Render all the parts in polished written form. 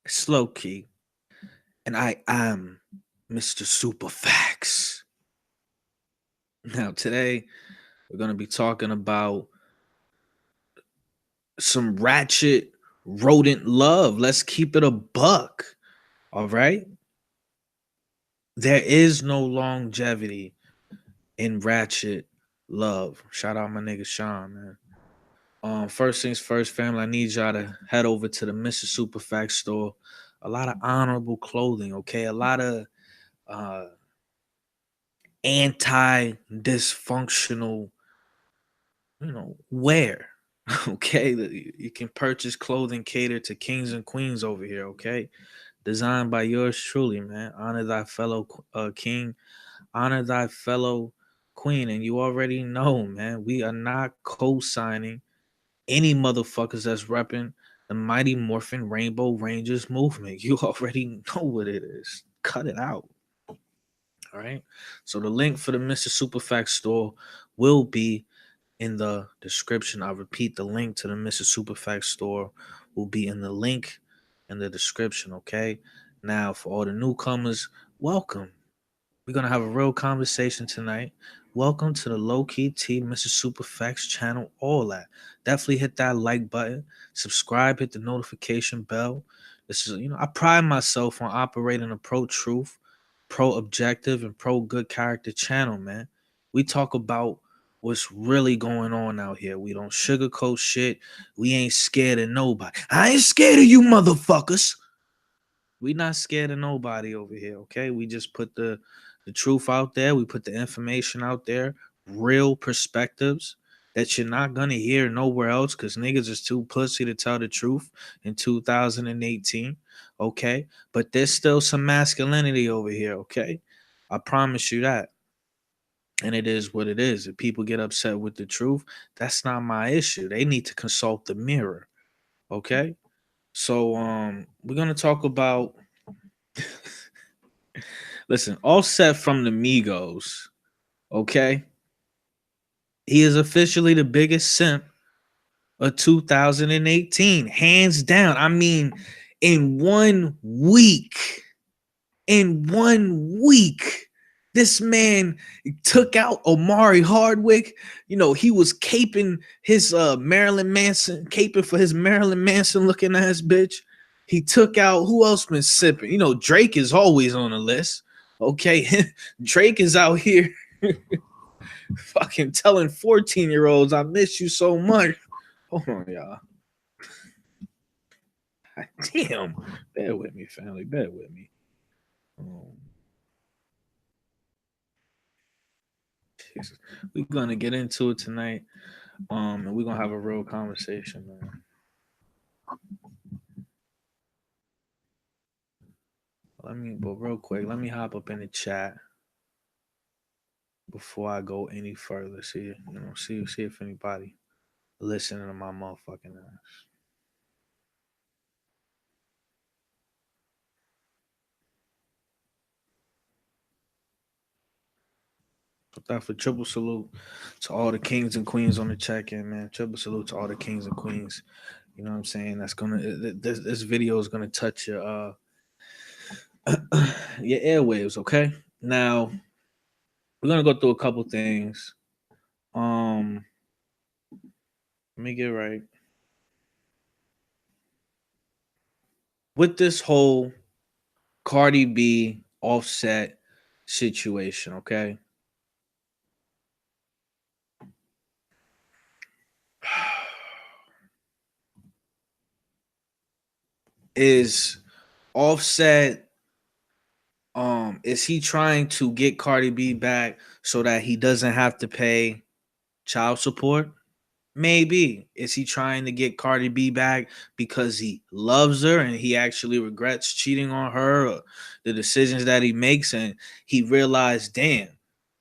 Slow key, and I am Mr. Superfax. Now, today we're going to be talking about some ratchet rodent love. Let's keep it a buck. All right. There is no longevity in ratchet love. Shout out my nigga Sean, man. First things first, family. I need y'all to head over to the Mr. Superfax store. A lot of honorable clothing, okay? A lot of uh anti-dysfunctional, wear. Okay, you can purchase clothing catered to kings and queens over here. Okay, designed by yours truly, man. Honor thy fellow king, honor thy fellow queen, and you already know, man. We are not co-signing any motherfuckers that's repping the Mighty Morphin Rainbow Rangers movement. You already know what it is. Cut it out. All right. So the link for the Mr. Superfax store will be in the description. I repeat, the link to the Mr. Superfax store will be in the link in the description. Okay. Now, for all the newcomers, welcome. We're gonna have a real conversation tonight. Welcome to the Low Key T Mr. Superfax channel. All that. Definitely hit that like button, subscribe, hit the notification bell. This is, I pride myself on operating a pro truth, pro objective, and pro good character channel, man. We talk about what's really going on out here. We don't sugarcoat shit. We ain't scared of nobody. I ain't scared of you motherfuckers. We not scared of nobody over here, okay? We just put the truth out there. We put the information out there, real perspectives that you're not gonna hear nowhere else because niggas is too pussy to tell the truth in 2018, okay? But there's still some masculinity over here, okay? I promise you that. And it is what it is. If people get upset with the truth, that's not my issue. They need to consult the mirror, okay? So we're gonna talk about listen, Offset from the Migos, okay? He is officially the biggest simp of 2018, hands down. I mean, in 1 week, in 1 week, this man took out Omari Hardwick. He was caping his Marilyn Manson, caping for his Marilyn Manson looking ass bitch. He took out who else been sipping? Drake is always on the list. Okay, Drake is out here fucking telling 14-year-olds, I miss you so much. Hold on, y'all. Damn. Bear with me, family. Bear with me. Jesus. We're gonna get into it tonight. And we're gonna have a real conversation, man. But real quick, let me hop up in the chat before I go any further. See if anybody listening to my motherfucking ass. So that for triple salute to all the kings and queens on the check-in, man. Triple salute to all the kings and queens. You know what I'm saying? That's gonna this video is gonna touch your airwaves, okay? Now we're gonna go through a couple things. Let me get right. With this whole Cardi B offset situation, okay? Is Offset is he trying to get Cardi B back so that he doesn't have to pay child support? Maybe. Is he trying to get Cardi B back because he loves her and he actually regrets cheating on her or the decisions that he makes and he realized, damn,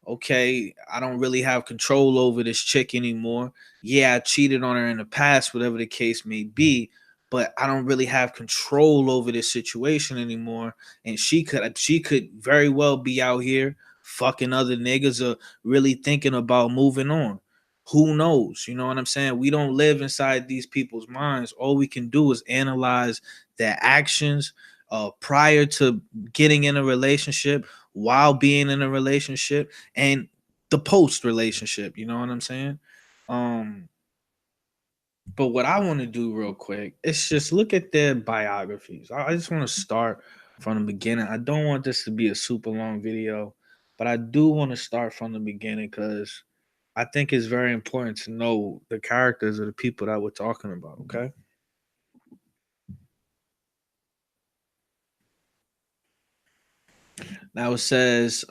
okay, I don't really have control over this chick anymore. Yeah, I cheated on her in the past, whatever the case may be, but I don't really have control over this situation anymore. And she could very well be out here fucking other niggas or really thinking about moving on. Who knows? You know what I'm saying? We don't live inside these people's minds. All we can do is analyze their actions prior to getting in a relationship, while being in a relationship, and the post relationship. You know what I'm saying? Um, but what I want to do real quick is just look at their biographies. I just want to start from the beginning. I don't want this to be a super long video, but I do want to start from the beginning because I think it's very important to know the characters of the people that we're talking about. Okay. Now it says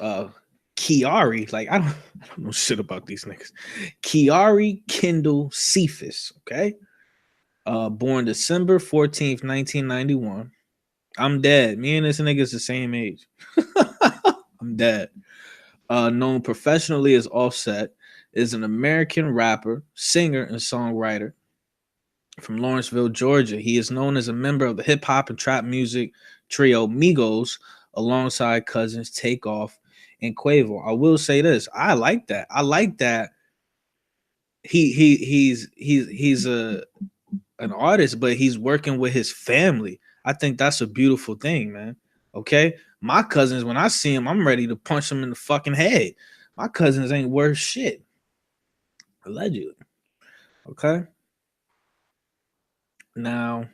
Kiari, like I don't know shit about these niggas. Kiari Kendall Cephas, okay? Born December 14th, 1991. I'm dead. Me and this nigga's the same age. I'm dead. Known professionally as Offset, is an American rapper, singer, and songwriter from Lawrenceville, Georgia. He is known as a member of the hip hop and trap music trio Migos, alongside cousins Takeoff and Quavo. I will say this: I like that. I like that he's a an artist, but he's working with his family. I think that's a beautiful thing, man. Okay, my cousins, when I see them, I'm ready to punch them in the fucking head. My cousins ain't worth shit, allegedly. Okay, now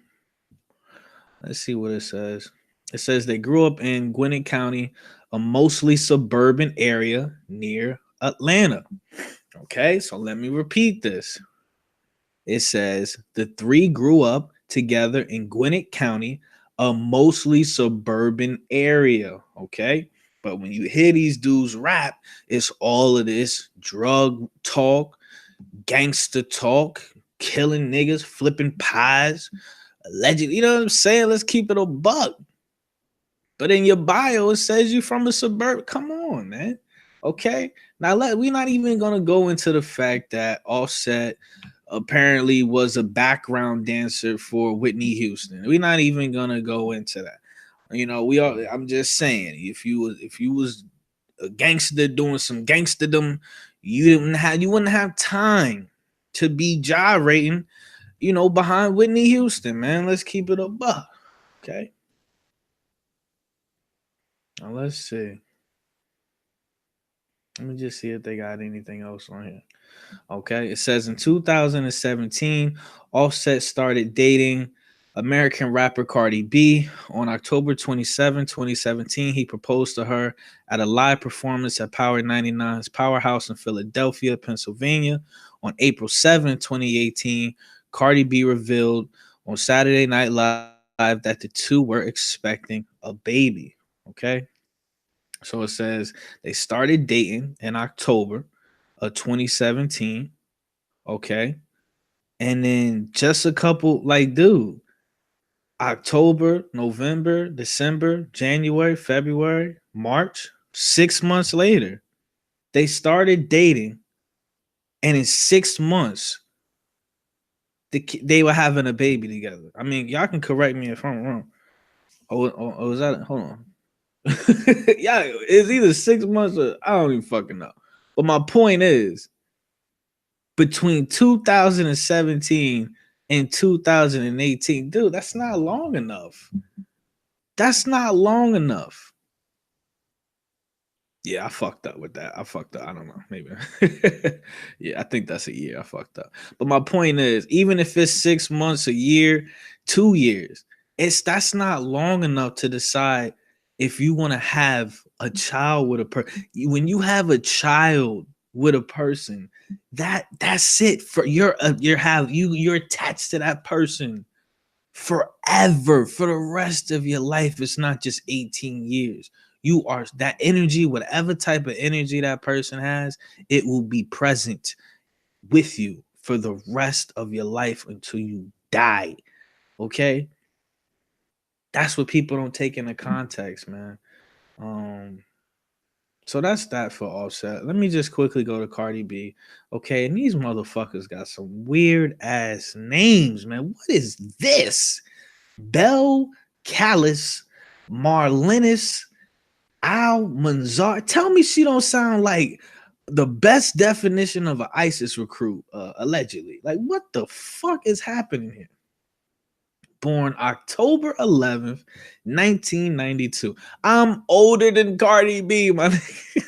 let's see what it says. It says they grew up in Gwinnett County, a mostly suburban area near Atlanta. Okay, so let me repeat this. It says the three grew up together in Gwinnett County, a mostly suburban area. Okay, but when you hear these dudes rap, it's all of this drug talk, gangster talk, killing niggas, flipping pies, allegedly. You know what I'm saying? Let's keep it a buck. But in your bio, it says you from a suburb. Come on, man. Okay. Now we're not even gonna go into the fact that Offset apparently was a background dancer for Whitney Houston. We're not even gonna go into that. You know, we are. I'm just saying, if you was a gangster doing some gangsterdom, you wouldn't have time to be gyrating, behind Whitney Houston, man. Let's keep it a buck. Okay. Now let's see. Let me just see if they got anything else on here. Okay. It says in 2017, Offset started dating American rapper Cardi B. On October 27, 2017, he proposed to her at a live performance at Power 99's Powerhouse in Philadelphia, Pennsylvania. On April 7, 2018, Cardi B revealed on Saturday Night Live that the two were expecting a baby. Okay. So it says they started dating in October of 2017. Okay. And then just a couple, like, dude, October, November, December, January, February, March, 6 months later, they started dating. And in 6 months, they were having a baby together. I mean, y'all can correct me if I'm wrong. Oh, is that? Hold on. Yeah, it's either 6 months or I don't even fucking know. But my point is, between 2017 and 2018, dude, that's not long enough. That's not long enough. Yeah, I fucked up with that. I fucked up. I don't know. Maybe. Yeah, I think that's a year. I fucked up. But my point is, even if it's 6 months, a year, 2 years, that's not long enough to decide if you want to have a child with a person. When you have a child with a person, that's it. For you're attached to that person forever, for the rest of your life. It's not just 18 years. You are that energy, whatever type of energy that person has, it will be present with you for the rest of your life until you die. Okay. That's what people don't take into context, man. Um, so that's that for Offset. Let me just quickly go to Cardi B. Okay, and these motherfuckers got some weird ass names, man. What is this? Bell Callis, Marlenis, Al Manzar. Tell me she don't sound like the best definition of an ISIS recruit, allegedly. Like, what the fuck is happening here? Born October 11th, 1992. I'm older than Cardi B, my nigga.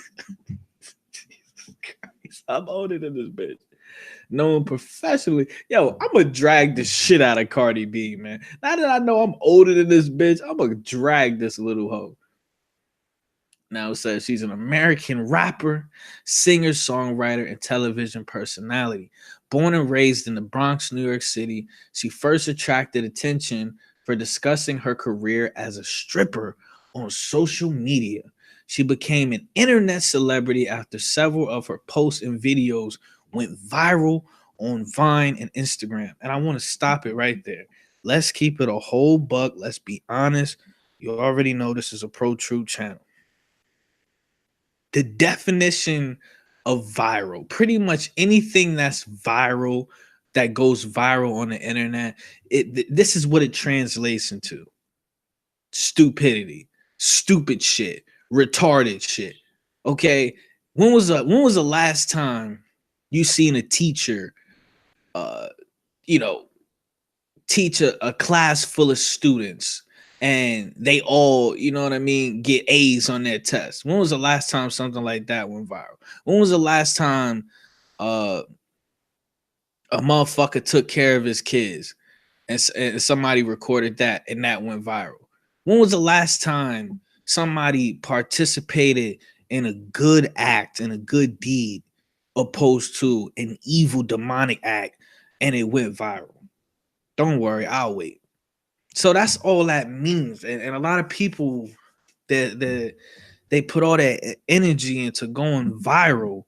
Jesus Christ. I'm older than this bitch. Known professionally. Yo, I'm gonna drag the shit out of Cardi B, man. Now that I know I'm older than this bitch, I'm gonna drag this little hoe. Now it says she's an American rapper, singer, songwriter, and television personality. Born and raised in the Bronx, New York City, she first attracted attention for discussing her career as a stripper on social media. She became an internet celebrity after several of her posts and videos went viral on Vine and Instagram. And I want to stop it right there. Let's keep it a whole buck. Let's be honest. You already know this is a pro truth channel. The definition of viral, pretty much anything that's viral, that goes viral on the internet, this is what it translates into: stupidity, stupid shit, retarded shit. Okay, when was the last time you seen a teacher, uh, you know, teach a class full of students and they all, you know what I mean, get A's on their test? When was the last time something like that went viral? When was the last time uh a motherfucker took care of his kids and somebody recorded that and that went viral? When was the last time somebody participated in a good act and a good deed opposed to an evil demonic act and it went viral? Don't worry, I'll wait. So that's all that means. And a lot of people that they put all that energy into going viral,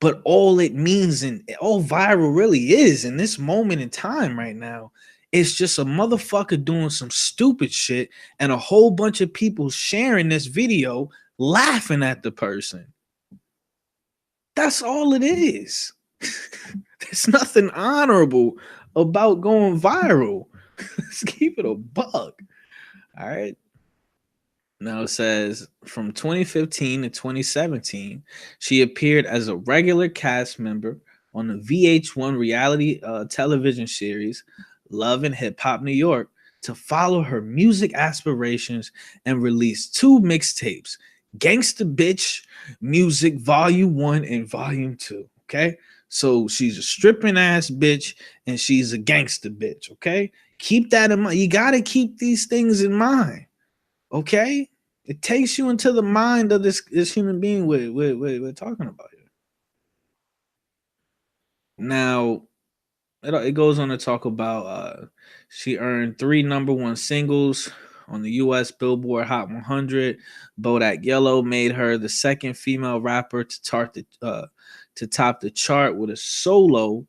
but all it means and all viral really is in this moment in time right now, it's just a motherfucker doing some stupid shit and a whole bunch of people sharing this video laughing at the person. That's all it is. There's nothing honorable about going viral. Let's keep it a buck. All right. Now it says from 2015 to 2017, she appeared as a regular cast member on the VH1 reality television series Love and Hip Hop New York to follow her music aspirations and released 2 mixtapes: Gangsta Bitch Music Volume 1 and Volume 2. Okay. So she's a stripping ass bitch and she's a gangster bitch. Okay. Keep that in mind. You got to keep these things in mind. Okay. It takes you into the mind of this human being we're talking about here. Now, it goes on to talk about she earned 3 number 1 singles on the US Billboard Hot 100. Bodak Yellow made her the second female rapper to top the chart with a solo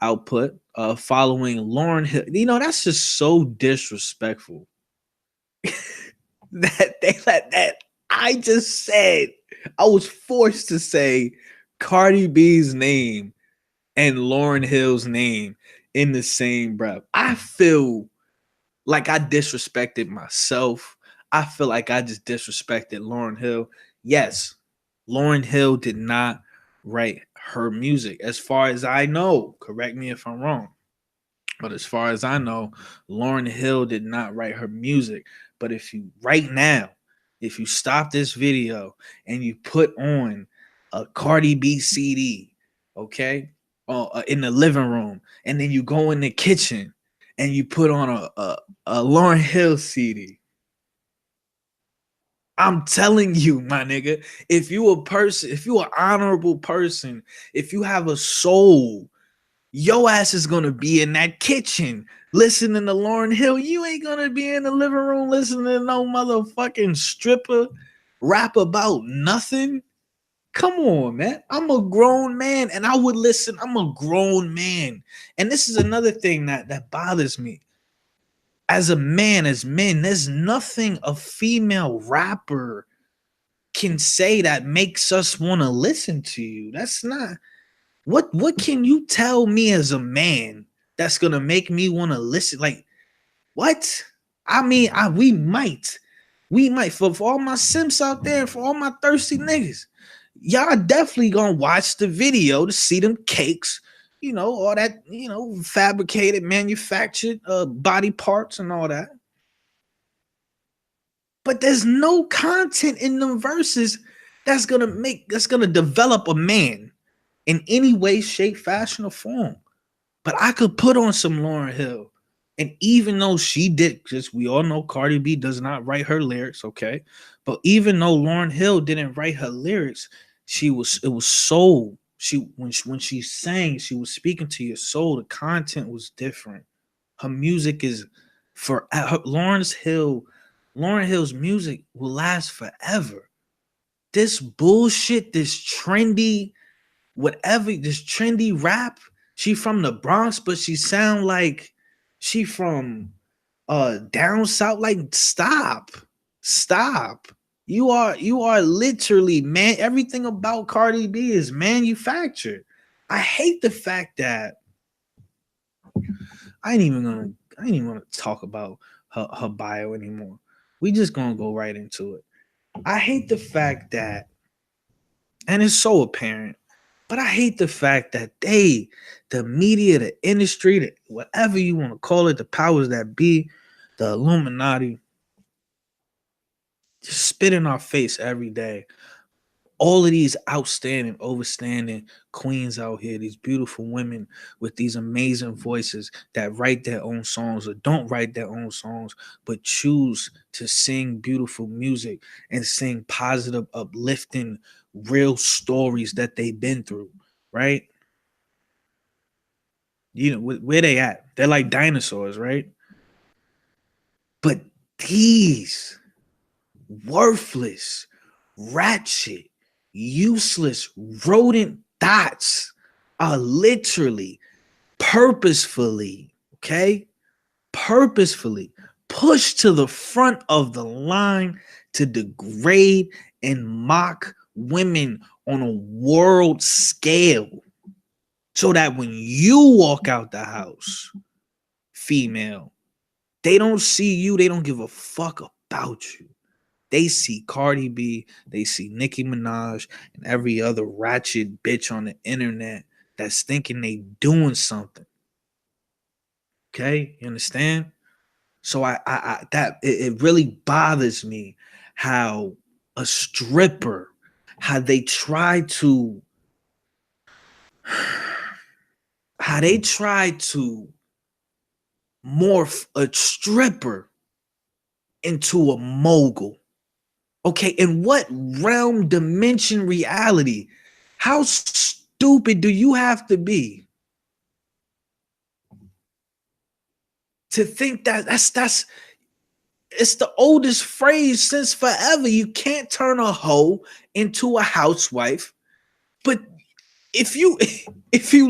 output, following Lauryn Hill. You know, that's just so disrespectful. that I just said, I was forced to say Cardi B's name and Lauryn Hill's name in the same breath. I feel like I disrespected myself. I feel like I just disrespected Lauryn Hill. Yes, Lauryn Hill did not write her music, as far as I know. Correct me if I'm wrong. But as far as I know, Lauryn Hill did not write her music. But if you right now, if you stop this video and you put on a Cardi B CD, okay, in the living room, and then you go in the kitchen and you put on a Lauryn Hill CD, I'm telling you, my nigga, if you a person, if you an honorable person, if you have a soul, your ass is gonna be in that kitchen listening to Lauryn Hill. You ain't gonna be in the living room listening to no motherfucking stripper rap about nothing. Come on, man. I'm a grown man and I would listen. I'm a grown man. And this is another thing that bothers me. As a man, as men, there's nothing a female rapper can say that makes us want to listen to you. That's not what can you tell me as a man that's gonna make me want to listen? Like, what? I mean, we might for all my simps out there, for all my thirsty niggas, y'all definitely gonna watch the video to see them cakes, all that, fabricated, manufactured body parts and all that. But there's no content in them verses that's gonna develop a man in any way, shape, fashion, or form. But I could put on some Lauryn Hill. And even though she did, because we all know Cardi B does not write her lyrics, okay? But even though Lauryn Hill didn't write her lyrics, it was soul. When she sang, she was speaking to your soul. The content was different. Her music is for Lauryn Hill's music will last forever. This bullshit, this trendy, this trendy rap. She from the Bronx, but she sound like she from down south. Like, stop. You are literally, man. Everything about Cardi B is manufactured. I hate the fact that I ain't even gonna talk about her bio anymore. We just gonna go right into it. I hate the fact that, and it's so apparent, but I hate the fact that the media, the industry, whatever you want to call it, the powers that be, the Illuminati, just spit in our face every day. All of these outstanding, overstanding queens out here, these beautiful women with these amazing voices that write their own songs or don't write their own songs, but choose to sing beautiful music and sing positive, uplifting, real stories that they've been through, right? Where they at? They're like dinosaurs, right? But these worthless, ratchet, useless rodent dots are literally purposefully pushed to the front of the line to degrade and mock women on a world scale, so that when you walk out the house, female, they don't see you, they don't give a fuck about you. They see Cardi B, they see Nicki Minaj, and every other ratchet bitch on the internet that's thinking they doing something. Okay, you understand? So it really bothers me how a stripper, how they try to morph a stripper into a mogul. Okay, in what realm, dimension, reality? How stupid do you have to be to think that that's it's the oldest phrase since forever? You can't turn a hoe into a housewife. But if you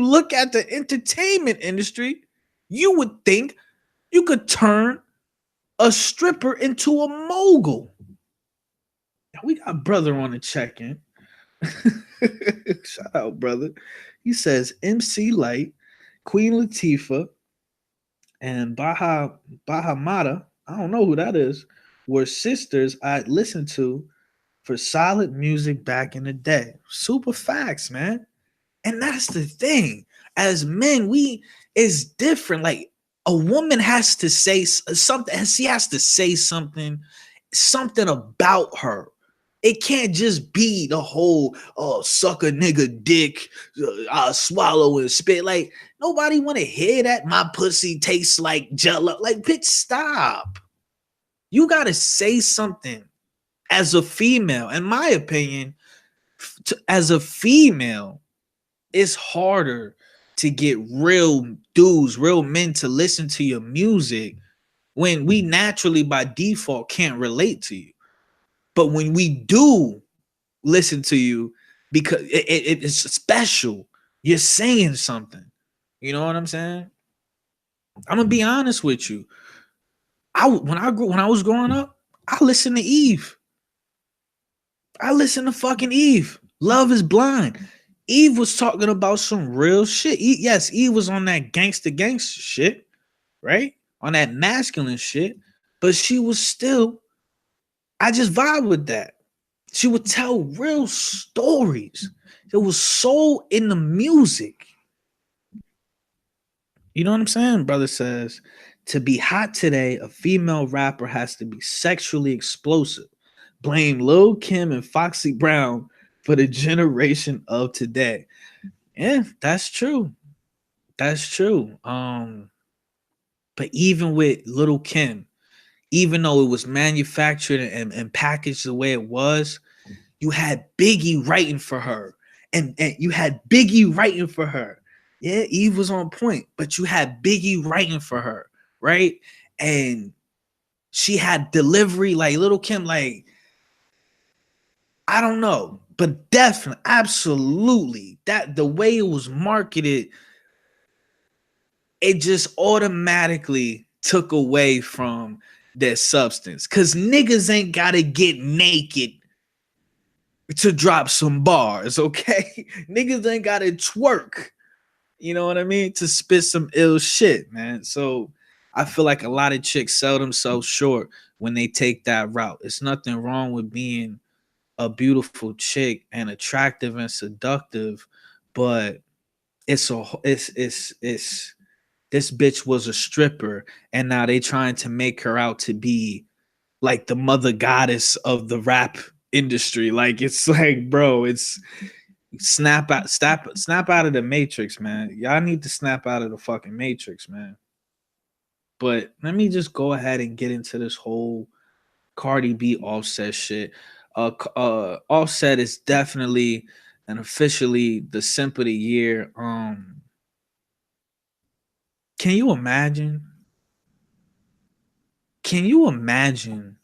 look at the entertainment industry, you would think you could turn a stripper into a mogul. We got brother on the check-in. Shout out, brother. He says MC Light, Queen Latifah, and Bahamata, I don't know who that is, were sisters I'd listened to for solid music back in the day. Super facts, man. And that's the thing. As men, it's different. Like, a woman has to say something. She has to say something about her. It can't just be the whole suck a nigga dick, swallow and spit. Like, nobody want to hear that. My pussy tastes like jello. Like, bitch, stop. You got to say something as a female. In my opinion, as a female, it's harder to get real dudes, real men to listen to your music when we naturally by default can't relate to you. But when we do listen to you, because it's special, you're saying something. You know what I'm saying? I'm gonna be honest with you. When I was growing up, I listened to Eve. I listened to fucking Eve. Love is Blind. Eve was talking about some real shit. Yes, Eve was on that gangster shit, right? On that masculine shit, but she was still. I just vibe with that. She would tell real stories. It was soul in the music. You know what I'm saying? Brother says, to be hot today, a female rapper has to be sexually explosive. Blame Lil Kim and Foxy Brown for the generation of today. Yeah, that's true. That's true. But even with Little Kim, even though it was manufactured and packaged the way it was, you had Biggie writing for her. And you had Biggie writing for her. Yeah, Eve was on point, but you had Biggie writing for her, right? And she had delivery, like Little Kim, like, I don't know, but definitely, absolutely, that the way it was marketed, it just automatically took away from their substance. Cause niggas ain't gotta get naked to drop some bars, okay? Niggas ain't gotta twerk, you know what I mean? To spit some ill shit, man. So I feel like a lot of chicks sell themselves short when they take that route. It's nothing wrong with being a beautiful chick and attractive and seductive, but it's this bitch was a stripper and now they trying to make her out to be like the mother goddess of the rap industry. Like, it's like, bro, it's snap out of the matrix, man. Y'all need to snap out of the fucking matrix, man. But let me just go ahead and get into this whole Cardi B Offset shit. Offset is definitely and officially the simp of the year. Can you imagine? Can you imagine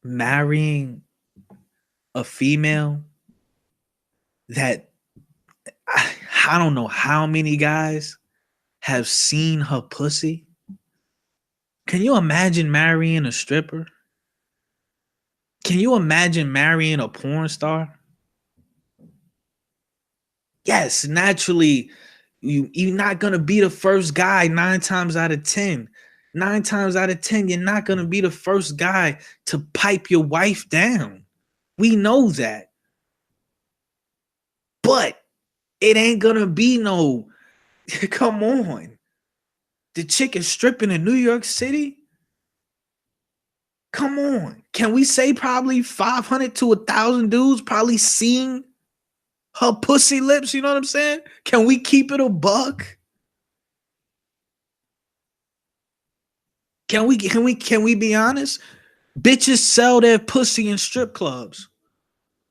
marrying a female that I don't know how many guys have seen her pussy? Can you imagine marrying a stripper? Can you imagine marrying a porn star? Yes, naturally, you're not gonna be the first guy 9 times out of 10. 9 times out of 10, you're not gonna be the first guy to pipe your wife down. We know that. But it ain't gonna be no, come on. The chick is stripping in New York City. Come on. Can we say probably 500 to 1,000 dudes probably seen her pussy lips? You know what I'm saying? Can we keep it a buck? Can we be honest? Bitches sell their pussy in strip clubs,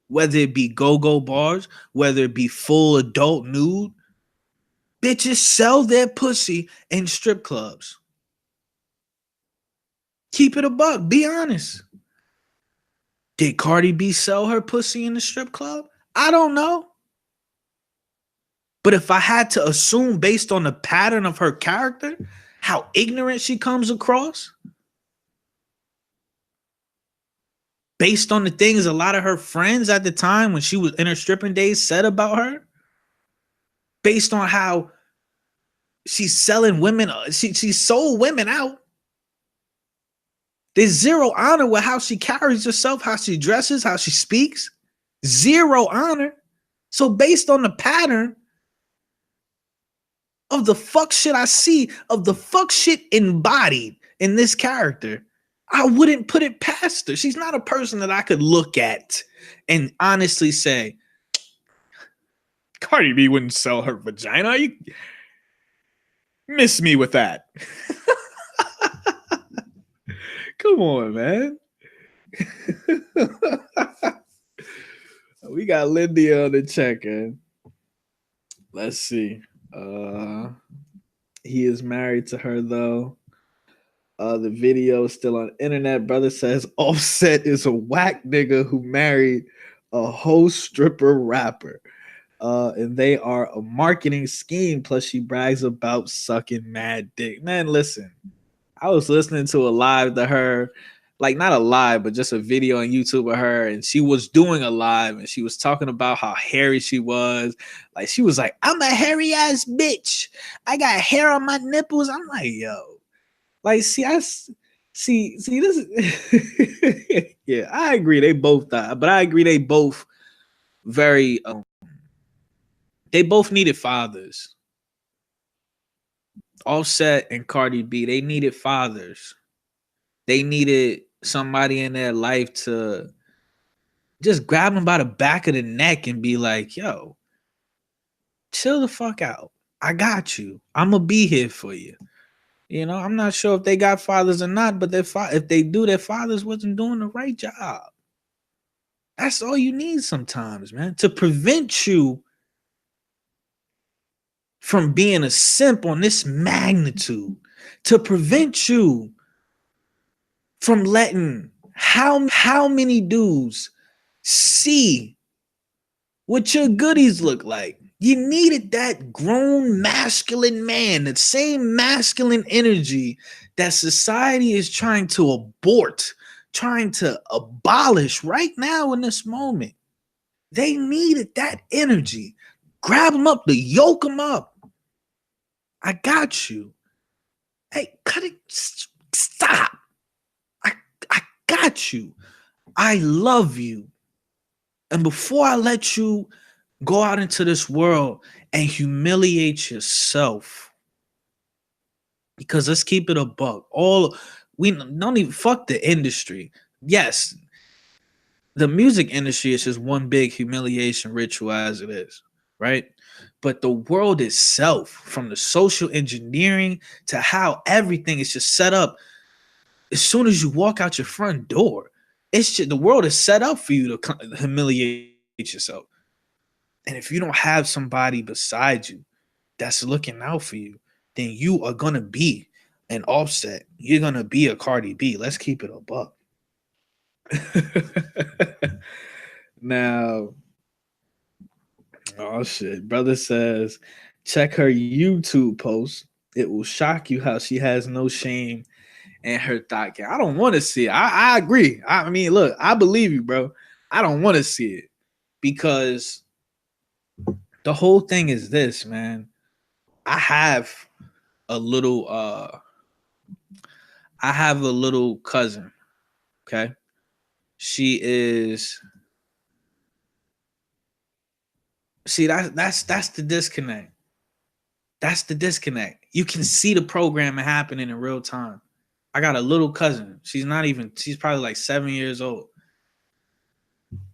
whether it be go-go bars, whether it be full adult nude. Bitches sell their pussy in strip clubs. Keep it a buck. Be honest. Did Cardi B sell her pussy in the strip club? I don't know. But if I had to assume based on the pattern of her character, how ignorant she comes across, based on the things a lot of her friends at the time when she was in her stripping days said about her, based on how she's selling women, she sold women out. There's zero honor with how she carries herself, how she dresses, how she speaks. Zero honor. So based on the pattern of the fuck shit I see, of the fuck shit embodied in this character, I wouldn't put it past her. She's not a person that I could look at and honestly say, Cardi B wouldn't sell her vagina. You miss me with that. Come on, man. We got Lindy on the check, man. Let's see. He is married to her though. The video is still on the internet. Brother says Offset is a whack nigga who married a whole stripper rapper. And they are a marketing scheme. Plus, she brags about sucking mad dick. Man, listen. I was listening to a live to her, like not a live, but just a video on YouTube of her, and she was doing a live, and she was talking about how hairy she was. Like she was like, "I'm a hairy ass bitch. I got hair on my nipples." I'm like, yo, like, see, See this. Yeah, I agree. They both died, but I agree they both very. They both needed fathers. Offset and Cardi B, they needed fathers. They needed somebody in their life to just grab them by the back of the neck and be like, "Yo, chill the fuck out. I got you. I'm gonna be here for you." You know, I'm not sure if they got fathers or not, but if they do, their fathers wasn't doing the right job. That's all you need sometimes, man, to prevent you from being a simp on this magnitude, to prevent you from letting how many dudes see what your goodies look like. You needed that grown masculine man, the same masculine energy that society is trying to abort, trying to abolish right now in this moment. They needed that energy. Grab them up, to yoke them up. I got you. Hey, cut it. Stop. I, I got you. I love you. And before I let you go out into this world and humiliate yourself, because let's keep it a buck. All we don't even fuck the industry. Yes, the music industry is just one big humiliation ritual as it is, right? But the world itself, from the social engineering to how everything is just set up, as soon as you walk out your front door, it's just the world is set up for you to humiliate yourself. And if you don't have somebody beside you that's looking out for you, then you are gonna be an Offset. You're gonna be a Cardi B. Let's keep it a buck. Now, oh shit, brother says, check her YouTube post. It will shock you how she has no shame in her thought count. I don't want to see it. I agree. I mean, look, I believe you, bro. I don't want to see it because the whole thing is this, man. I have a little I have a little cousin, okay? She is see that's the disconnect. That's the disconnect. You can see the programming happening in real time. I got a little cousin. She's probably like 7 years old.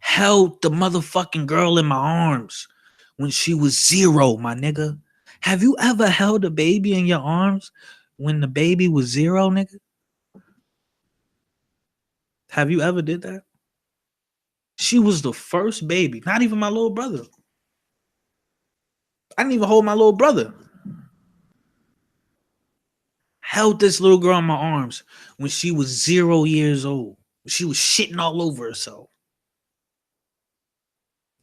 Held the motherfucking girl in my arms when she was 0, my nigga. Have you ever held a baby in your arms when the baby was 0, nigga? Have you ever did that? She was the first baby, not even my little brother. I didn't even hold my little brother. Held this little girl in my arms when she was 0 years old. She was shitting all over herself.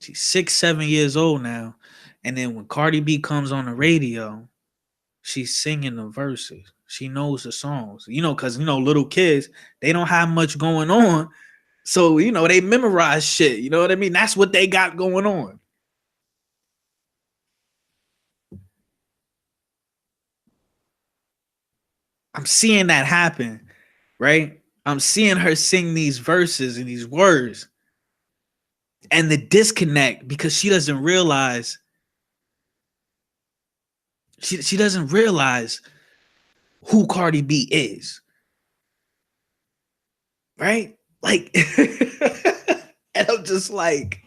She's 6, 7 years old now. And then when Cardi B comes on the radio, she's singing the verses. She knows the songs. Because little kids, they don't have much going on. So, they memorize shit. You know what I mean? That's what they got going on. I'm seeing that happen, right? I'm seeing her sing these verses and these words. And the disconnect, because she doesn't realize she doesn't realize who Cardi B is. Right? Like and I'm just like,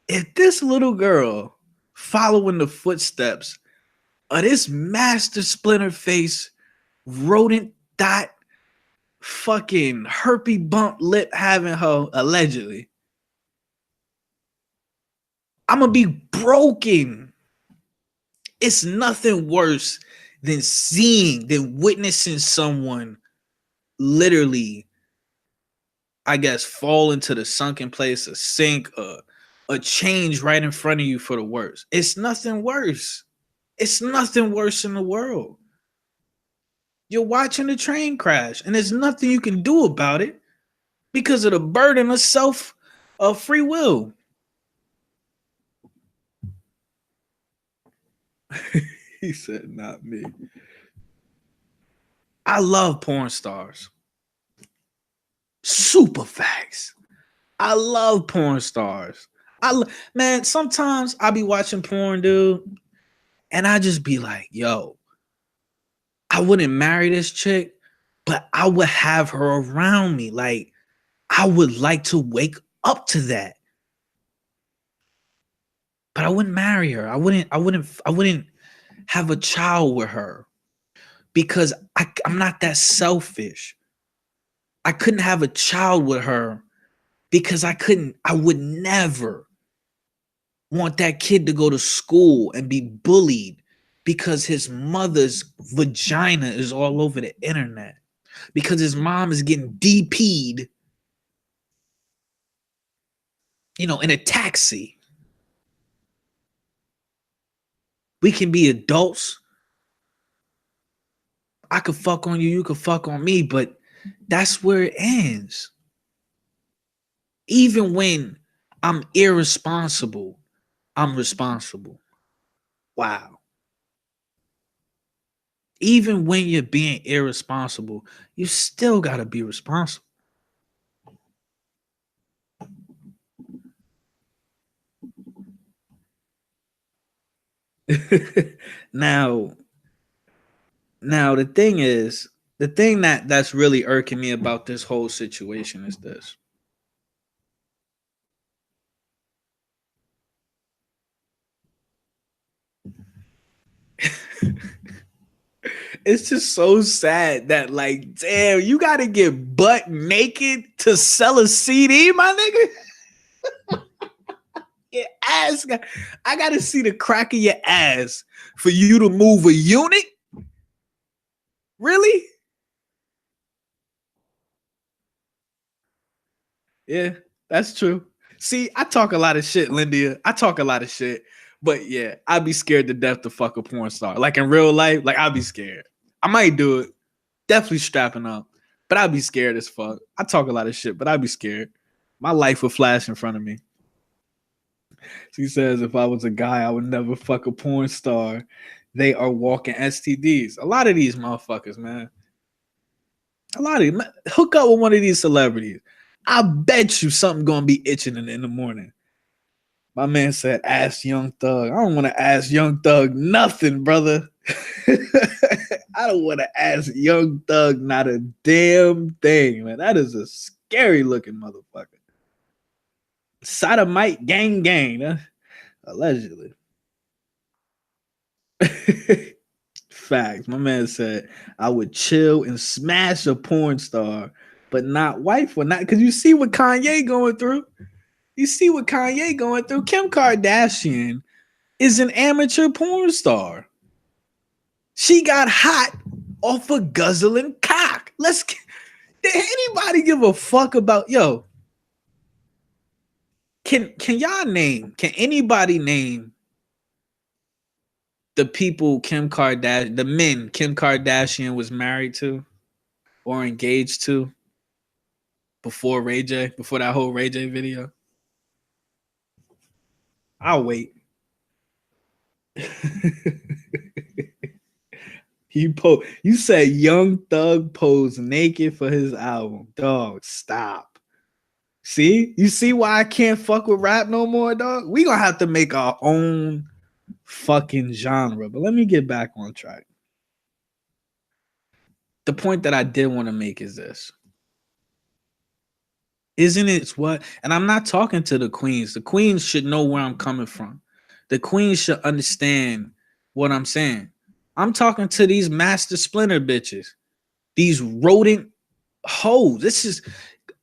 if this little girl following the footsteps of this master splinter face rodent dot fucking herpy bump lip having her allegedly, I'm gonna be broken. It's nothing worse than witnessing someone literally, I guess, fall into the sunken place, a sink, a change right in front of you for the worst. It's nothing worse. It's nothing worse in the world. You're watching the train crash, and there's nothing you can do about it because of the burden of free will. He said, "Not me." I love porn stars. Super facts. I love porn stars. Man, sometimes I be watching porn, dude, and I just be like, yo, I wouldn't marry this chick, but I would have her around me. Like, I would like to wake up to that. But I wouldn't marry her. I wouldn't have a child with her because I'm not that selfish. I couldn't have a child with her because I would never want that kid to go to school and be bullied because his mother's vagina is all over the internet, because his mom is getting DP'd, in a taxi. We can be adults. I could fuck on you, you could fuck on me, but that's where it ends. Even when I'm irresponsible, I'm responsible. Wow. Even when you're being irresponsible, you still got to be responsible. now, now the thing that's really irking me about this whole situation is this. It's just so sad that, like, damn, you got to get butt naked to sell a CD, my nigga. Your ass, I got to see the crack of your ass for you to move a unit. Really? Yeah, that's true. See, I talk a lot of shit, Lindia. I talk a lot of shit, but yeah, I'd be scared to death to fuck a porn star. Like in real life, like I'd be scared. I might do it, definitely strapping up, but I'd be scared as fuck. I talk a lot of shit, but I'd be scared. My life would flash in front of me. She says, if I was a guy, I would never fuck a porn star. They are walking STDs. A lot of these motherfuckers, man. A lot of them. Hook up with one of these celebrities. I bet you something gonna be itching in the morning. My man said, ask Young Thug. I don't want to ask Young Thug nothing, brother. I don't want to ask Young Thug not a damn thing, man. That is a scary looking motherfucker. Sodomite gang gang, huh? Allegedly. Facts. My man said, I would chill and smash a porn star, but not wife or not. Because you see what Kanye going through. You see what Kanye going through. Kim Kardashian is an amateur porn star. She got hot off of guzzling cock. Did anybody give a fuck about Can y'all name? Can anybody name the people the men Kim Kardashian was married to or engaged to before Ray J, before that whole Ray J video? I'll wait. You said Young Thug posed naked for his album. Dog, stop. See? You see why I can't fuck with rap no more, dog? We gonna have to make our own fucking genre. But let me get back on track. The point that I did want to make is this. Isn't it what? And I'm not talking to the queens. The queens should know where I'm coming from. The queens should understand what I'm saying. I'm talking to these master splinter bitches, these rodent hoes. This is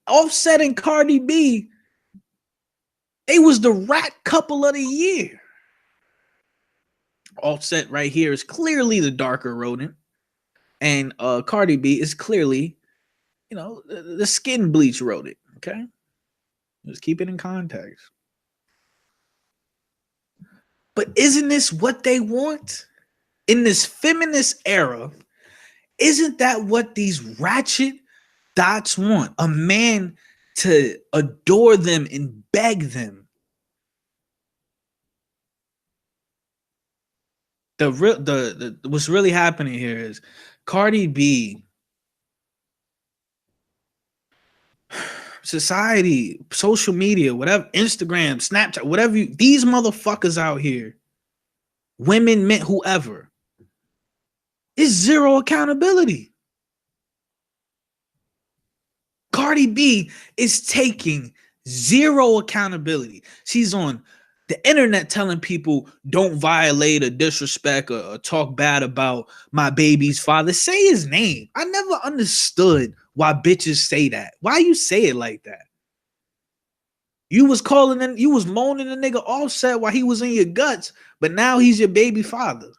Offset and Cardi B. They was the rat couple of the year. Offset right here is clearly the darker rodent, and Cardi B is clearly, the skin bleach rodent. Okay, just keep it in context. But isn't this what they want in this feminist era? Isn't that what these ratchet dots want? A man to adore them and beg them. The what's really happening here is Cardi B Society, social media, whatever, Instagram, Snapchat, whatever these motherfuckers out here, women, men, whoever, is zero accountability. Cardi B is taking zero accountability. She's on the internet telling people don't violate or disrespect or talk bad about my baby's father. Say his name. I never understood why bitches say that. Why you say it like that? You was calling and you was moaning the nigga Offset while he was in your guts, but now he's your baby father.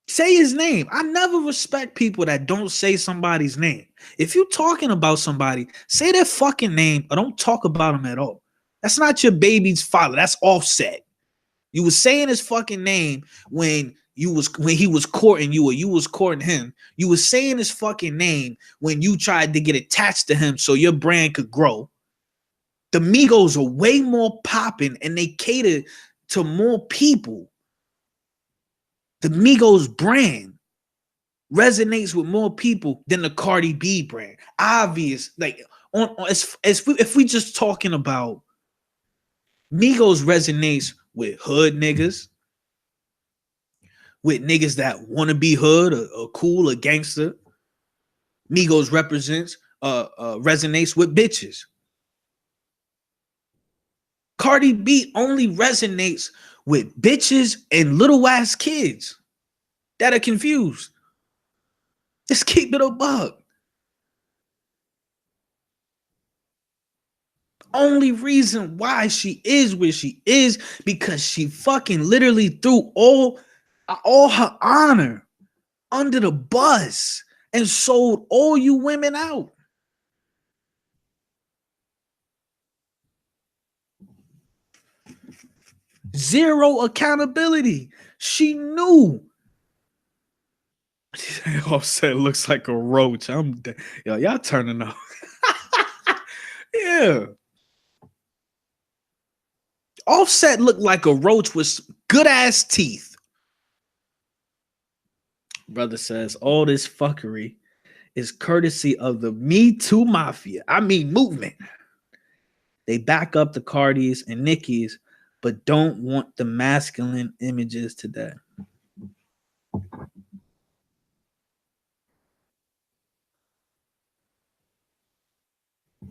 Say his name. I never respect people that don't say somebody's name. If you're talking about somebody, say their fucking name or don't talk about them at all. That's not your baby's father. That's Offset. You was saying his fucking name when he was courting you or you was courting him. You was saying his fucking name when you tried to get attached to him so your brand could grow. The Migos are way more popping and they cater to more people. The Migos brand resonates with more people than the Cardi B brand. Obvious, like if we just talking about Migos resonates with hood niggas, with niggas that want to be hood or cool or gangster. Migos resonates with bitches. Cardi B only resonates with bitches and little ass kids that are confused. Just keep it a buck. Only reason why she is where she is because she fucking literally threw all her honor under the bus and sold all you women out. Zero accountability. She knew. Offset looks like a roach. Y'all turning up. Yeah. Offset looked like a roach with good ass teeth. Brother says all this fuckery is courtesy of the Me Too Mafia. I mean movement. They back up the Cardis and Nickies, but don't want the masculine images today.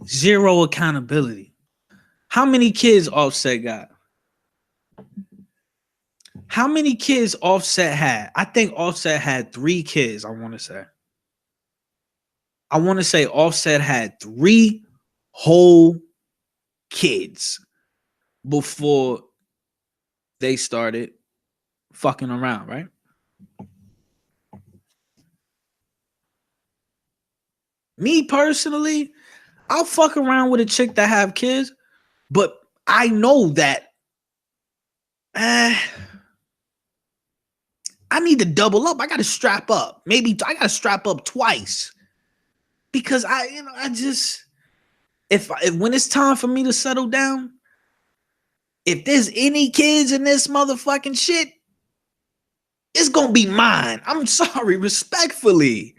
Zero accountability. How many kids Offset got? How many kids Offset had? I think Offset had 3 kids, I want to say. I want to say Offset had 3 whole kids before they started fucking around, right? Me personally, I'll fuck around with a chick that have kids, but I know that I need to double up. I got to strap up. Maybe I got to strap up twice because if when it's time for me to settle down, if there's any kids in this motherfucking shit, it's gonna be mine. I'm sorry, respectfully.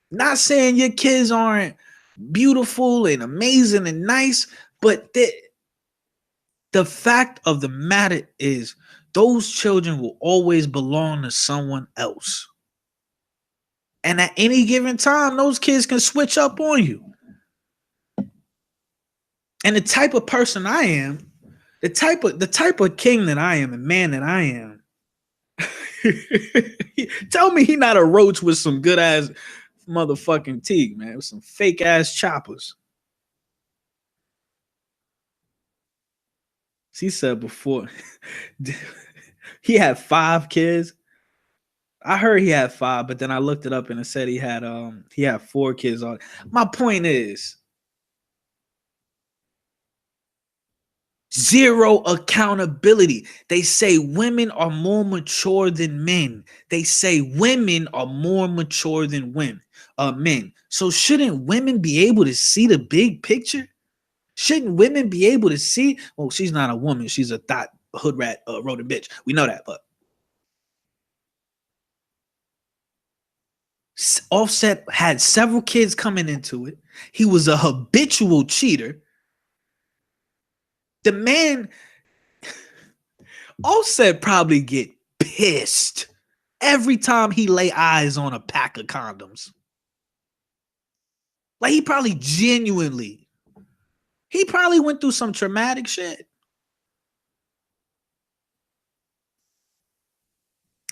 Not saying your kids aren't beautiful and amazing and nice, but the fact of the matter is those children will always belong to someone else. And at any given time, those kids can switch up on you. And the type of person I am, the type of king that I am, and man that I am. Tell me he not a roach with some good ass motherfucking teeth, man, with some fake ass choppers. She said before he had 5 kids. I heard he had 5, but then I looked it up and it said he had 4 kids on. My point is zero accountability. They say women are more mature than men. They say women are more mature than men. So shouldn't women be able to see the big picture? Shouldn't women be able to see? Oh, she's not a woman. She's a thought hood rat, rodent bitch. We know that, but Offset had several kids coming into it. He was a habitual cheater. The man, Offset probably get pissed every time he lay eyes on a pack of condoms. Like he probably went through some traumatic shit.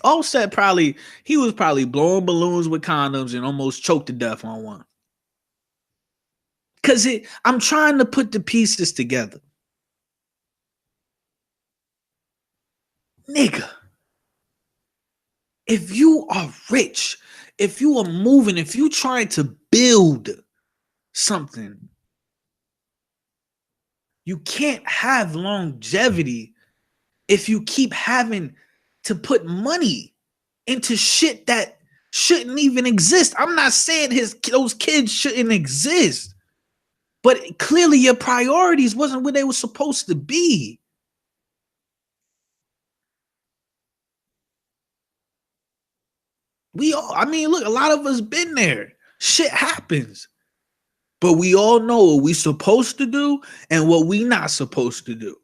Offset he was probably blowing balloons with condoms and almost choked to death on one. Cause I'm trying to put the pieces together. Nigga, if you are rich, if you are moving, if you trying to build something, you can't have longevity if you keep having to put money into shit that shouldn't even exist. I'm not saying those kids shouldn't exist, but clearly your priorities wasn't where they were supposed to be. Look, a lot of us been there. Shit happens. But we all know what we supposed to do and what we not supposed to do.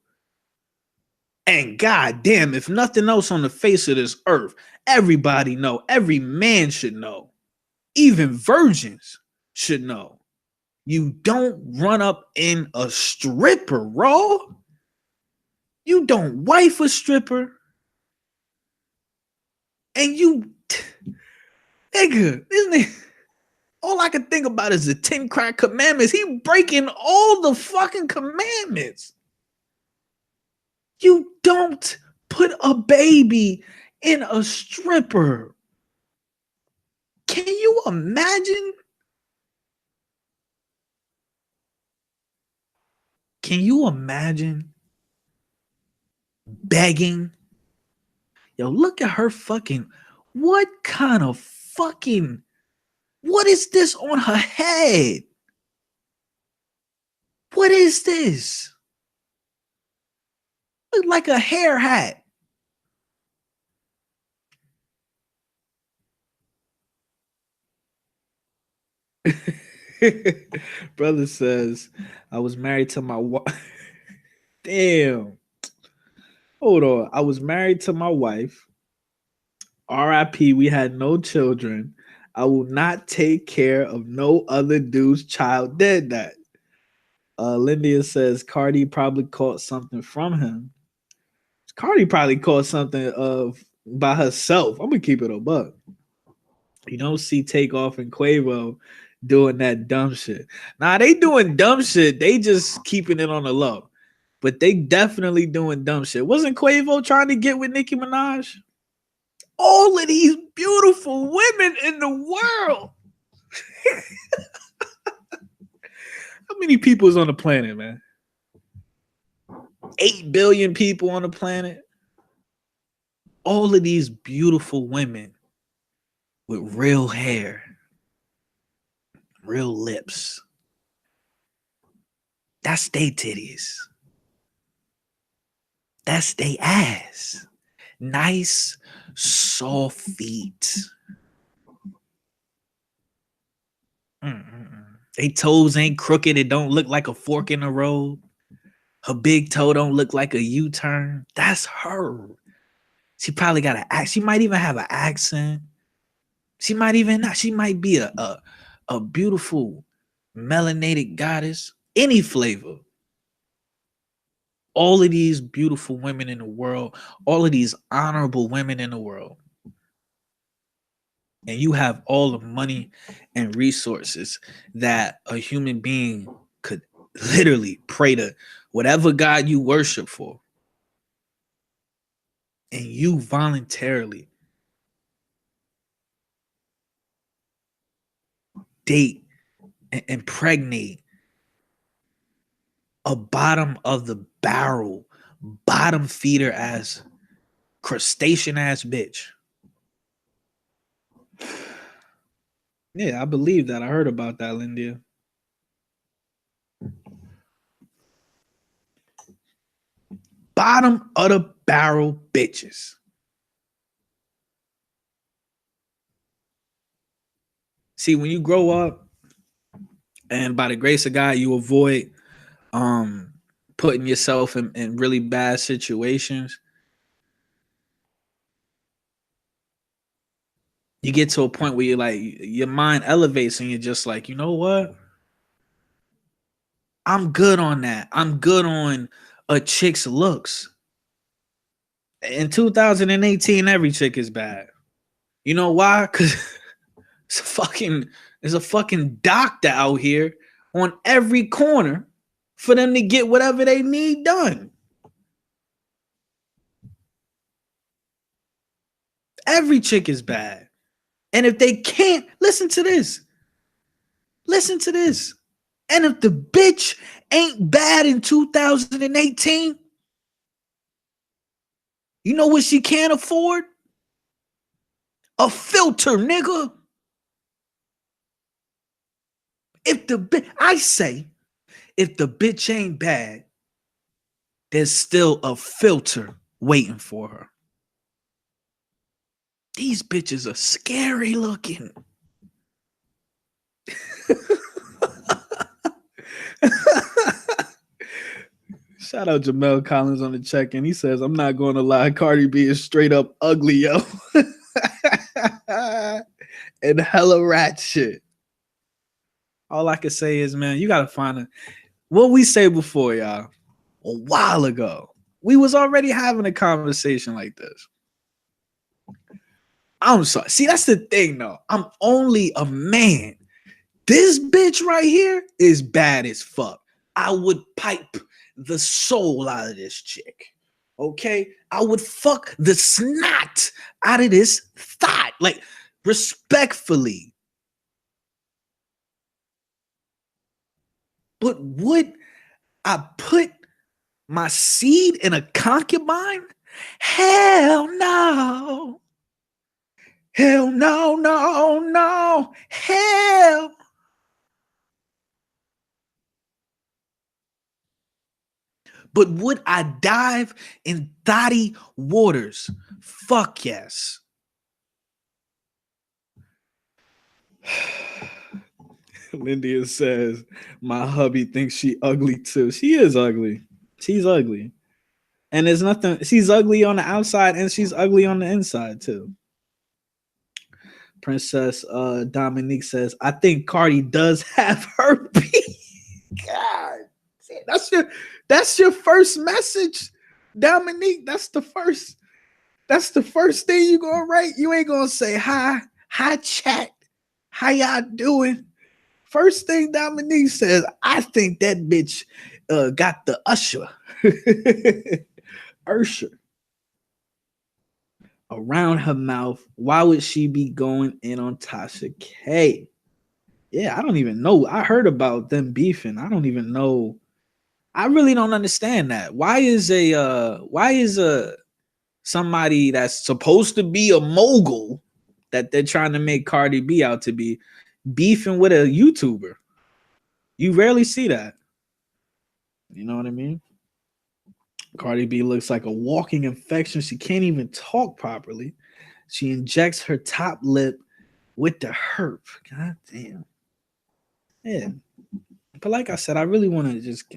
And goddamn, if nothing else on the face of this earth, everybody know, every man should know, even virgins should know. You don't run up in a stripper, bro. You don't wife a stripper. And you, nigga, isn't it? All I can think about is the 10 crack commandments. He breaking all the fucking commandments. You don't put a baby in a stripper. Can you imagine? Can you imagine begging? Yo, look at her fucking. What kind of fucking. What is this on her head? What is this? Look like a hair hat. Brother says, I was married to my wife. Damn. Hold on. I was married to my wife. RIP, we had no children. I will not take care of no other dude's child dead that. Lindia says Cardi probably caught something from him. Cardi probably caught something of by herself. I'm gonna keep it a buck. You don't see Takeoff and Quavo doing that dumb shit. Nah, they doing dumb shit. They just keeping it on the low. But they definitely doing dumb shit. Wasn't Quavo trying to get with Nicki Minaj? All of these beautiful women in the world. How many people is on the planet, man? 8 billion people on the planet. All of these beautiful women with real hair, real lips. That's they titties. That's they ass. Nice, soft feet. They toes ain't crooked. It don't look like a fork in the road. Her big toe don't look like a U-turn. That's her. She probably got an accent. She might even have an accent. She might even not. She might be a beautiful melanated goddess. Any flavor. All of these beautiful women in the world, all of these honorable women in the world, and you have all the money and resources that a human being could literally pray to whatever God you worship for, and you voluntarily date and impregnate a bottom of the barrel, bottom feeder ass, crustacean ass bitch. Yeah, I believe that. I heard about that, Lindia. Bottom of the barrel bitches. See, when you grow up and by the grace of God, you avoid um putting yourself in really bad situations, you get to a point where you're like, your mind elevates and you're just like, you know what? I'm good on that. I'm good on a chick's looks. In 2018, every chick is bad. You know why? Because it's a fucking there's a fucking doctor out here on every corner for them to get whatever they need done. Every chick is bad. And if they can't, listen to this. Listen to this. And if the bitch ain't bad in 2018, you know what she can't afford? A filter, nigga. I say, if the bitch ain't bad, there's still a filter waiting for her. These bitches are scary looking. Shout out Jamel Collins on the check-in. He says, I'm not going to lie, Cardi B is straight up ugly, yo. And hella rat shit. All I can say is, man, you got to find what we say before, y'all. A while ago, we was already having a conversation like this. I'm sorry. See, that's the thing, though. I'm only a man. This bitch right here is bad as fuck. I would pipe the soul out of this chick. Okay? I would fuck the snot out of this thought. Like, respectfully. But would I put my seed in a concubine? Hell no. Hell no, no, no. Hell. But would I dive in thotty waters? Fuck yes. Lindia says, my hubby thinks she ugly too. She is ugly. She's ugly. And there's nothing, she's ugly on the outside and she's ugly on the inside too. Princess Dominique says, I think Cardi does have herpes. God, that's your first message, Dominique. That's the first thing you gonna write. You ain't gonna say hi chat, how y'all doing? First thing Dominique says, I think that bitch got the usher. Usher around her mouth. Why would she be going in on Tasha K? Yeah, I don't even know. I heard about them beefing. I don't even know. I really don't understand that. Why is a somebody that's supposed to be a mogul that they're trying to make Cardi B out to be beefing with a YouTuber? You rarely see that. You know what I mean? Cardi B looks like a walking infection. She can't even talk properly. She injects her top lip with the herp. God damn. Yeah. But like I said, I really want to just,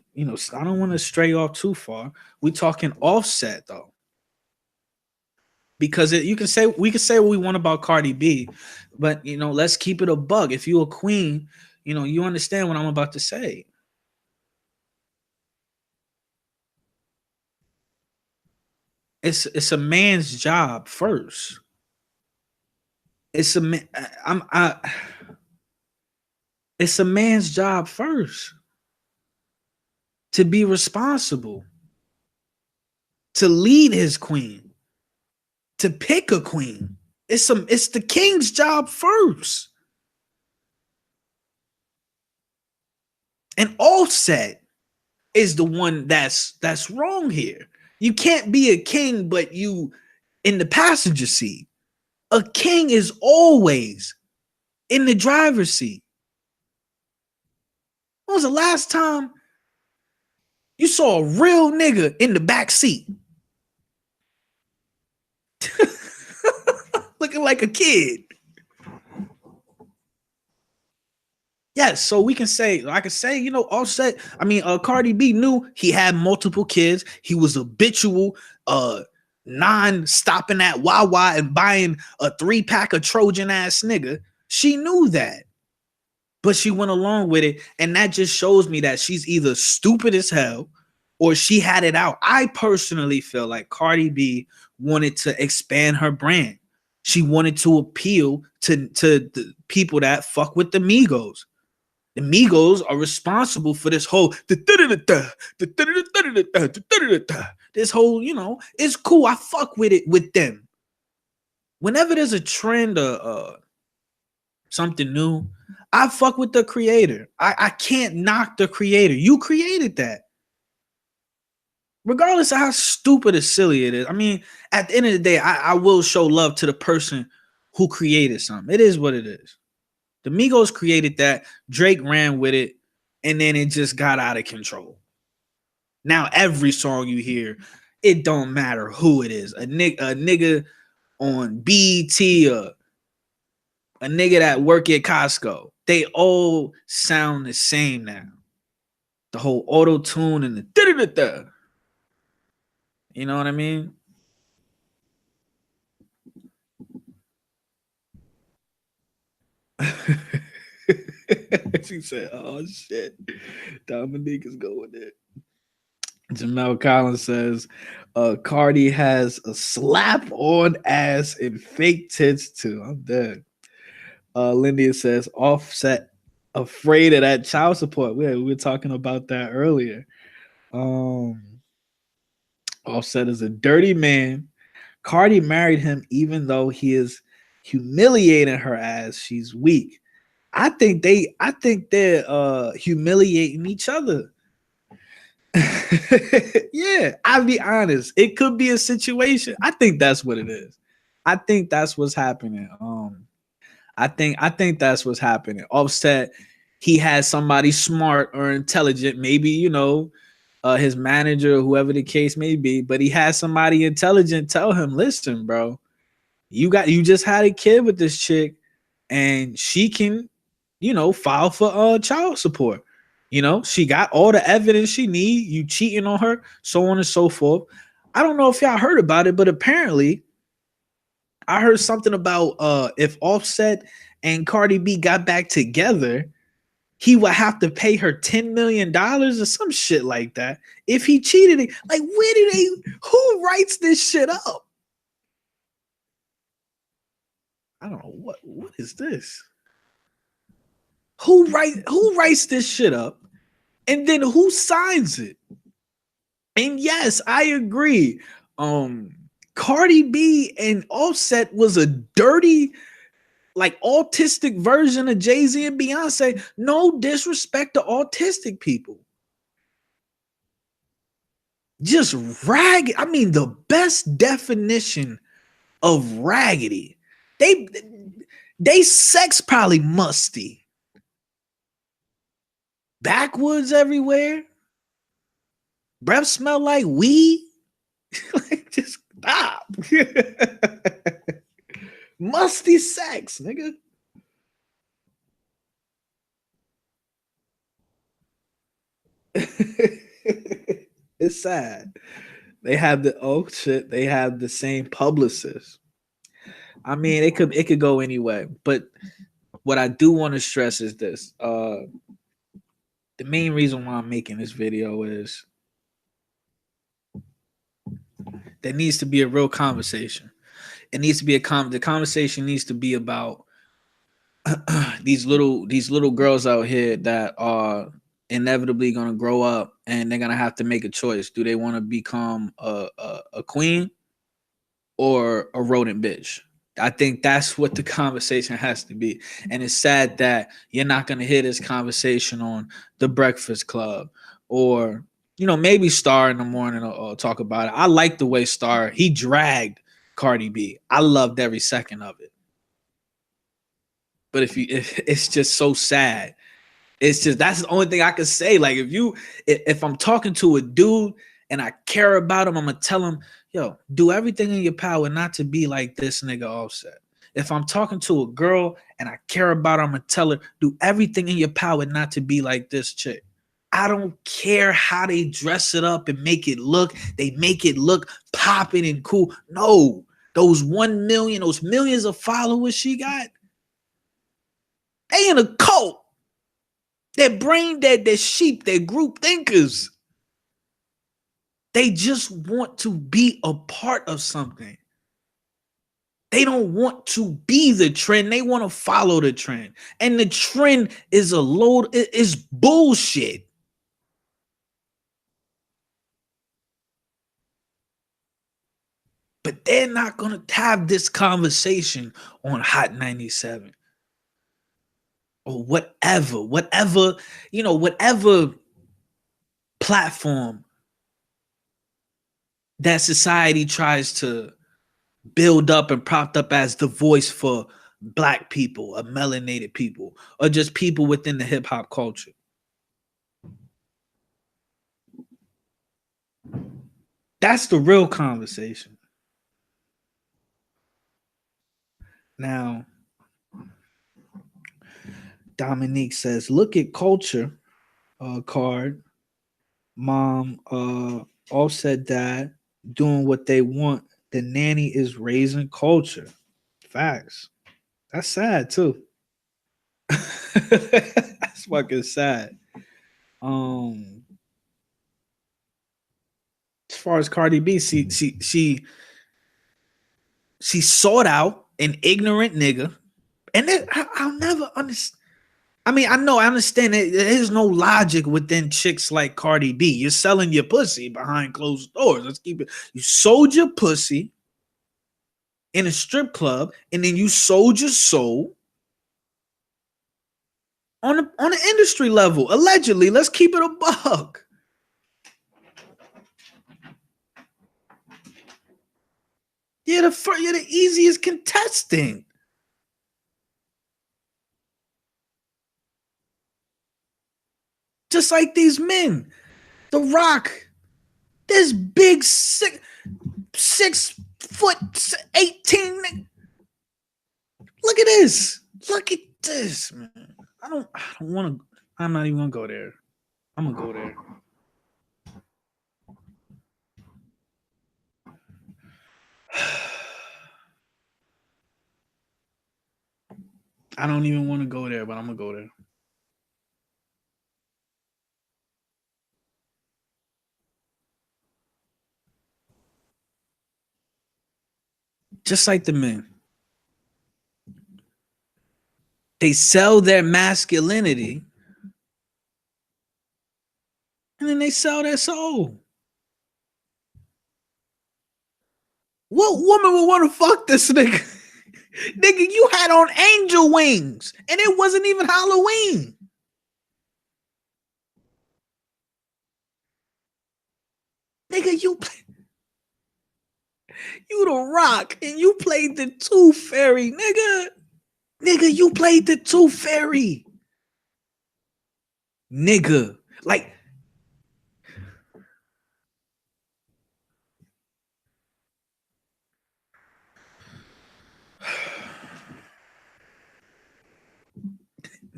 I don't want to stray off too far. We talking Offset though. Because we can say what we want about Cardi B, but let's keep it a bug. If you're a queen, you understand what I'm about to say. It's a man's job first. It's a man's job first to be responsible, to lead his queen, to pick a queen. It's the king's job first. And Offset is the one that's wrong here. You can't be a king, but you in the passenger seat. A king is always in the driver's seat. When was the last time you saw a real nigga in the back seat? Looking like a kid. Yes, so we can say, I can say, you know, Offset. I mean, Cardi B knew he had multiple kids. He was habitual, non-stopping at Wawa and buying a 3-pack of Trojan ass nigga. She knew that, but she went along with it, and that just shows me that she's either stupid as hell or she had it out. I personally feel like Cardi B wanted to expand her brand. She wanted to appeal to the people that fuck with the Migos. The Migos are responsible for this whole this whole, you know, it's cool. I fuck with it with them. Whenever there's a trend or something new, I fuck with the creator. I can't knock the creator. You created that. Regardless of how stupid or silly it is. I mean, at the end of the day, I will show love to the person who created something. It is what it is. The Migos created that. Drake ran with it, and then it just got out of control. Now every song you hear, it don't matter who it is. A nigga on BET or a nigga that work at Costco. They all sound the same now. The whole auto tune and the da-da-da-da. You know what I mean? She said, "Oh shit, Dominique is going there." Jamel Collins says, "Cardi has a slap on ass and fake tits too." I'm dead. Lindia says, "Offset afraid of that child support." We were talking about that earlier. Um, Offset is a dirty man. Cardi married him even though he is humiliating her as she's weak. I think they're humiliating each other. Yeah, I'll be honest. It could be a situation. I think that's what it is. I think that's what's happening. I think that's what's happening. Offset, he has somebody smart or intelligent, maybe, you know, his manager or whoever the case may be, but he has somebody intelligent tell him, listen, bro, you just had a kid with this chick, and she can, you know, file for child support. You know, she got all the evidence she need. You cheating on her, so on and so forth. I don't know if y'all heard about it, but apparently I heard something about if Offset and Cardi B got back together, he would have to pay her $10 million or some shit like that if he cheated. Like, where do they? Who writes this shit up? I don't know what is this. Who writes this shit up, and then who signs it? And yes, I agree. Cardi B and Offset was a dirty, like, autistic version of Jay-Z and Beyonce. No disrespect to autistic people. Just ragged. I mean, the best definition of raggedy. They sex probably musty. Backwoods everywhere. Breath smell like weed. Like, just stop. Musty sex, nigga. It's sad. They have they have the same publicist. I mean, it could go anyway, but what I do want to stress is this. The main reason why I'm making this video is there needs to be a real conversation. It needs to be the conversation needs to be about these little girls out here that are inevitably going to grow up, and they're going to have to make a choice. Do they want to become a queen or a rodent bitch? I think that's what the conversation has to be. And it's sad that you're not going to hear this conversation on The Breakfast Club, or, you know, maybe Star in the morning or talk about it. I like the way Star, he dragged Cardi B. I loved every second of it. But if it's just so sad. It's just, that's the only thing I can say. Like, if I'm talking to a dude and I care about him, I'm gonna tell him, yo, do everything in your power not to be like this nigga Offset. If I'm talking to a girl and I care about her, I'm gonna tell her, do everything in your power not to be like this chick. I don't care how they dress it up and make it look. They make it look popping and cool. No, those 1 million, those millions of followers she got, they in a cult. They're brain dead, they're sheep, they're group thinkers. They just want to be a part of something. They don't want to be the trend. They want to follow the trend. And the trend is a load, it's bullshit. But they're not going to have this conversation on Hot 97 or whatever, whatever platform that society tries to build up and propped up as the voice for black people or melanated people or just people within the hip hop culture. That's the real conversation. Now, Dominique says, look at culture card. Mom, Offset dad doing what they want. The nanny is raising culture. Facts. That's sad too. That's fucking sad. As far as Cardi B, she sought out an ignorant nigga, and I'll never understand. I mean, I understand that there's no logic within chicks like Cardi B. You're selling your pussy behind closed doors. Let's keep it. You sold your pussy in a strip club, and then you sold your soul on an industry level, allegedly. Let's keep it a buck. You're the easiest contestant. Just like these men. The Rock, this big 6 foot 18. Look at this. Look at this, man. I don't want to. I'm not even gonna go there. I'm gonna go there. I don't even want to go there, but I'm gonna go there. Just like the men. They sell their masculinity and then they sell their soul. What woman would want to fuck this nigga? Nigga, you had on angel wings and it wasn't even Halloween. Nigga, you the Rock and you played the Tooth Fairy, nigga. Nigga, you played the Tooth Fairy. Nigga, like,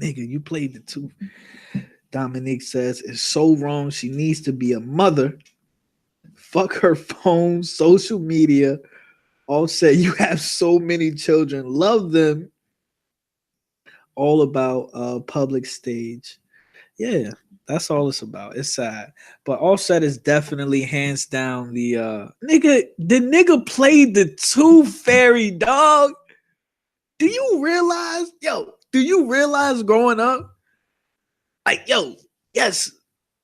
nigga, you played the Tooth. Dominique says it's so wrong. She needs to be a mother. Fuck her phone, social media. Offset, you have so many children. Love them. All about public stage. Yeah, that's all it's about. It's sad. But Offset is definitely hands down the nigga. The nigga played the Tooth Fairy, dog. Do you realize growing up? Like, yes,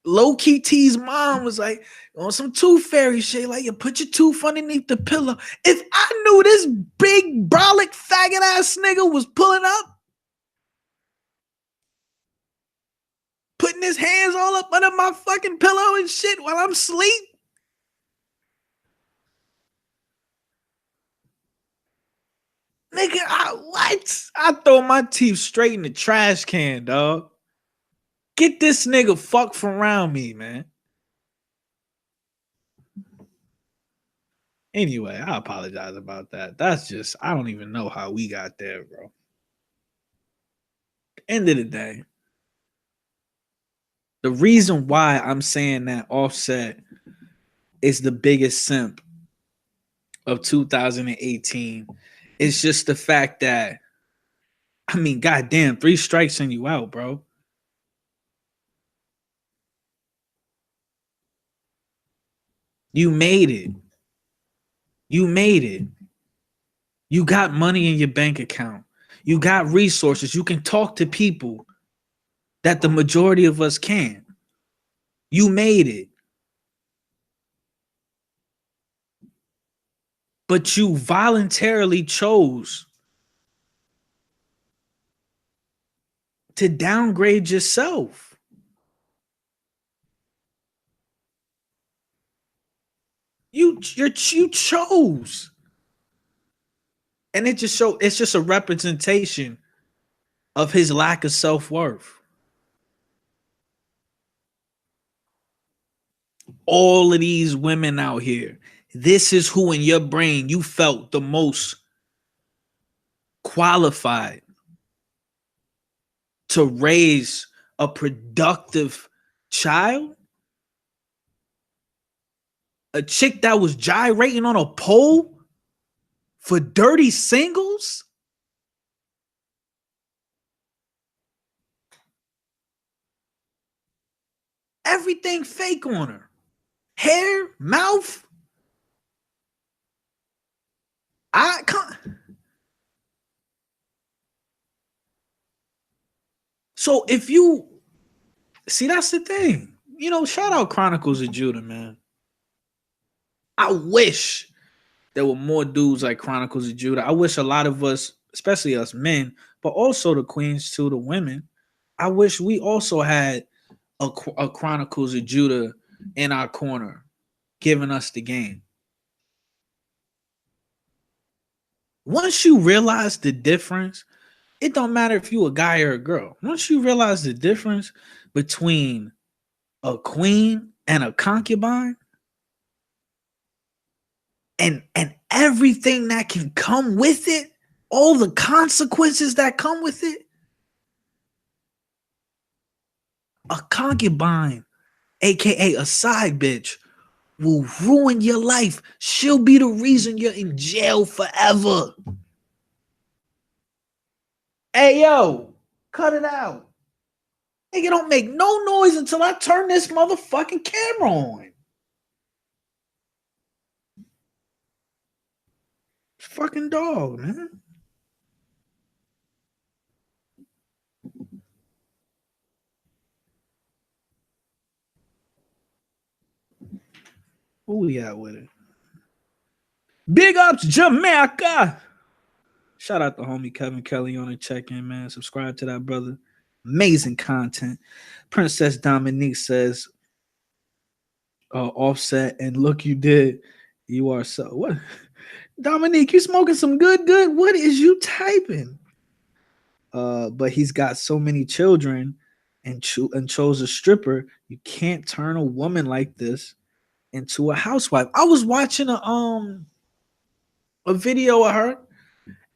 low key T's mom was like on some Tooth Fairy shit. Like, you put your tooth underneath the pillow. If I knew this big brolic faggot ass nigga was pulling up, putting his hands all up under my fucking pillow and shit while I'm asleep. Nigga, what? I throw my teeth straight in the trash can, dog. Get this nigga fuck from around me, man. Anyway, I apologize about that. That's just, I don't even know how we got there, bro. End of the day, the reason why I'm saying that Offset is the biggest simp of 2018 is just the fact that, I mean, goddamn, 3 strikes and you out, bro. You made it. You made it. You got money in your bank account. You got resources. You can talk to people that the majority of us can't. You made it. But you voluntarily chose to downgrade yourself. You chose. And it's just a representation of his lack of self-worth. All of these women out here, this is who in your brain you felt the most qualified to raise a productive child. A chick that was gyrating on a pole for dirty singles. Everything fake on her. Hair, mouth. I can't. So if you see, that's the thing. You know, shout out Chronicles of Judah, man. I wish there were more dudes like Chronicles of Judah. I wish a lot of us, especially us men, but also the queens too, the women. I wish we also had a Chronicles of Judah in our corner, giving us the game. Once you realize the difference, it don't matter if you a guy or a girl. Once you realize the difference between a queen and a concubine, and everything that can come with it, all the consequences that come with it, a concubine, aka a side bitch, will ruin your life. She'll be the reason you're in jail forever. Hey yo, cut it out. Nigga, don't make no noise until I turn this motherfucking camera on. Fucking dog, man. Who we at with it? Big ups, Jamaica. Shout out to homie Kevin Kelly on the check-in, man. Subscribe to that brother. Amazing content. Princess Dominique says, Offset and look you did. You are so what? Dominique, you smoking some good. What is you typing? But he's got so many children and chose a stripper. You can't turn a woman like this into a housewife. I was watching a video of her,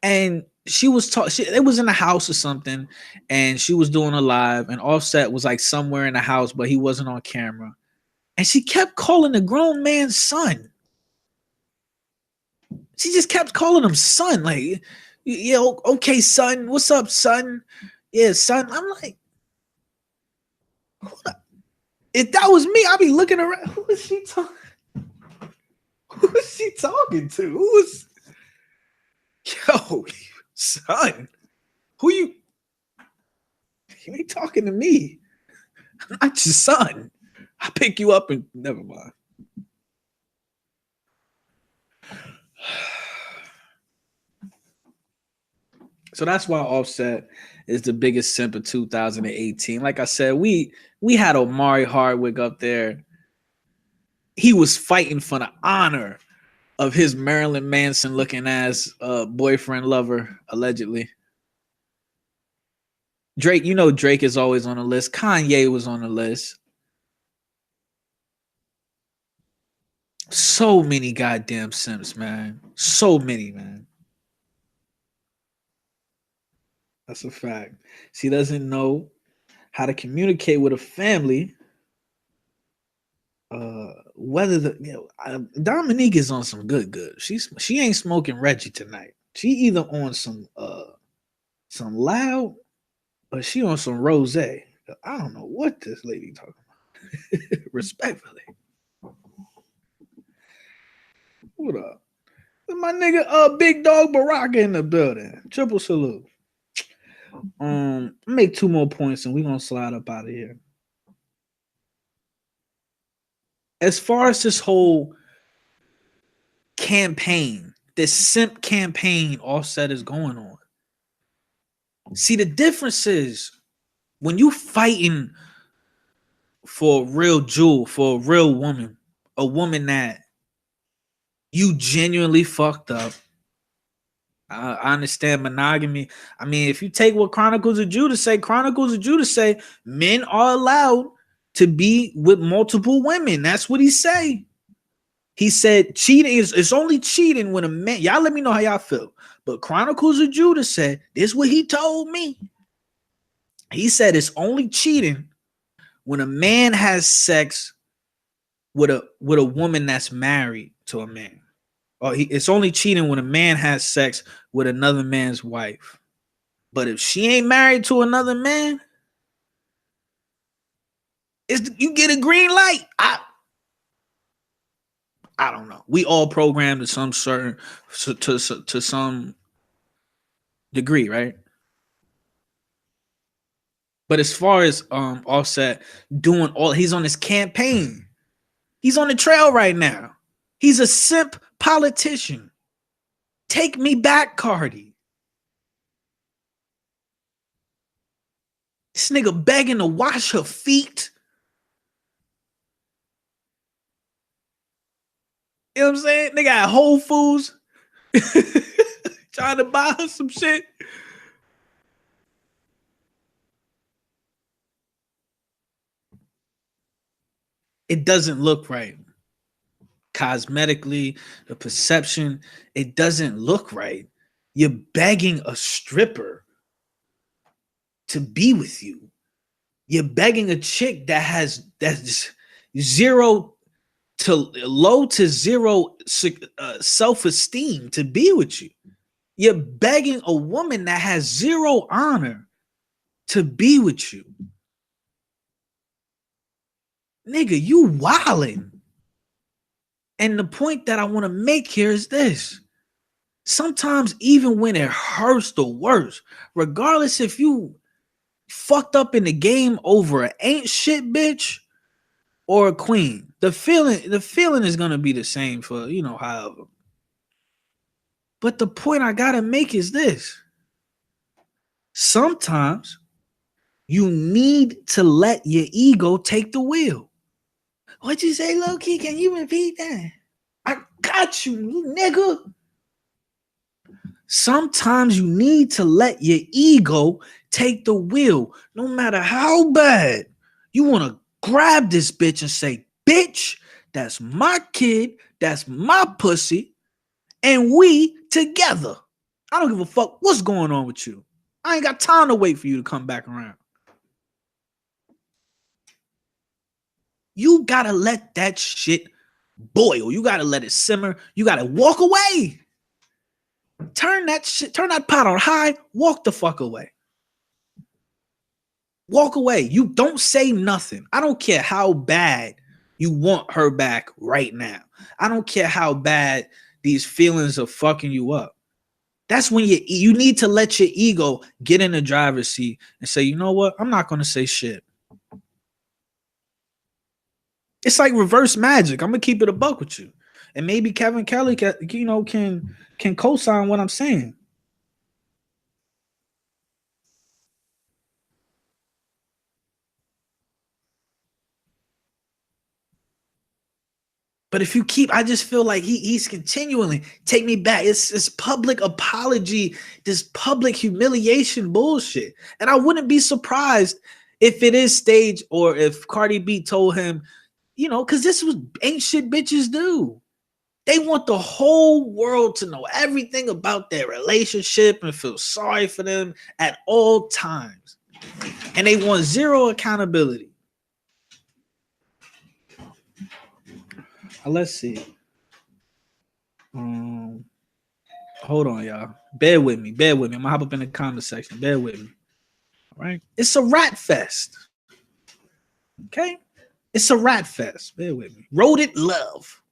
and she was it was in a house or something, and she was doing a live, and Offset was like somewhere in the house, but he wasn't on camera, and she kept calling the grown man's son. She just kept calling him son, like, yeah, okay, son, what's up, son? Yeah, son. I'm like, if that was me, I'd be looking around. Who is she talking? Who is she talking to? Who is? Yo, son, who you? You ain't talking to me. I'm not your son. I pick you up and never mind. So that's why Offset is the biggest simp of 2018. Like I said, we had Omari Hardwick up there. He was fighting for the honor of his Marilyn Manson looking ass boyfriend lover, allegedly. Drake, you know Drake is always on the list. Kanye was on the list. So many goddamn simps, man. So many, man. That's a fact. She doesn't know how to communicate with a family. Whether Dominique is on some good. She ain't smoking Reggie tonight. She either on some loud or she on some rose. I don't know what this lady talking about. Respectfully. What up? My nigga Big Dog Baraka in the building. Triple salute. Make 2 more points and we gonna slide up out of here. As far as this whole campaign, this simp campaign Offset is going on. See, the difference is when you fighting for a real jewel, for a real woman, a woman that you genuinely fucked up. I understand monogamy. I mean, if you take what Chronicles of Judah say, men are allowed to be with multiple women. That's what he say. He said cheating is it's only cheating when a man. Y'all let me know how y'all feel. But Chronicles of Judah said this is what he told me. He said it's only cheating when a man has sex with a woman that's married to a man. Or it's only cheating when a man has sex with another man's wife. But if she ain't married to another man, you get a green light. I don't know. We all programmed to some certain to some degree, right? But as far as Offset doing all, he's on his campaign. He's on the trail right now. He's a simp politician. Take me back, Cardi. This nigga begging to wash her feet. You know what I'm saying? Nigga at Whole Foods trying to buy her some shit. It doesn't look right. Cosmetically, the perception, it doesn't look right. You're begging a stripper to be with you. You're begging a chick that's zero to low to zero self-esteem to be with you. You're begging a woman that has zero honor to be with you. Nigga, you wildin'. And the point that I want to make here is this. Sometimes even when it hurts the worst, regardless if you fucked up in the game over an ain't shit bitch or a queen, the feeling is gonna be the same for however. But the point I gotta make is this: sometimes you need to let your ego take the wheel. What'd you say, low key? Can you repeat that? I got you, nigga. Sometimes you need to let your ego take the wheel, no matter how bad you want to grab this bitch and say, bitch, that's my kid, that's my pussy, and we together. I don't give a fuck what's going on with you. I ain't got time to wait for you to come back around. You gotta let that shit boil. You gotta let it simmer. You gotta walk away. Turn that pot on high, walk the fuck away. Walk away. You don't say nothing. I don't care how bad you want her back right now. I don't care how bad these feelings are fucking you up. That's when you need to let your ego get in the driver's seat and say, you know what? I'm not going to say shit. It's like reverse magic. I'm going to keep it a buck with you. And maybe Kevin Kelly can co-sign what I'm saying. But if you keep, I just feel like he's continually take me back. It's public apology, this public humiliation bullshit. And I wouldn't be surprised if it is staged or if Cardi B told him, You know, because this was ain't shit bitches do. They want the whole world to know everything about their relationship and feel sorry for them at all times. And they want zero accountability. Let's see. Um, Hold on, y'all. Bear with me. Bear with me. I'm gonna hop up in the comment section. Bear with me. All right. It's a rat fest. Okay. It's a rat fest. Bear with me. Wrote it love.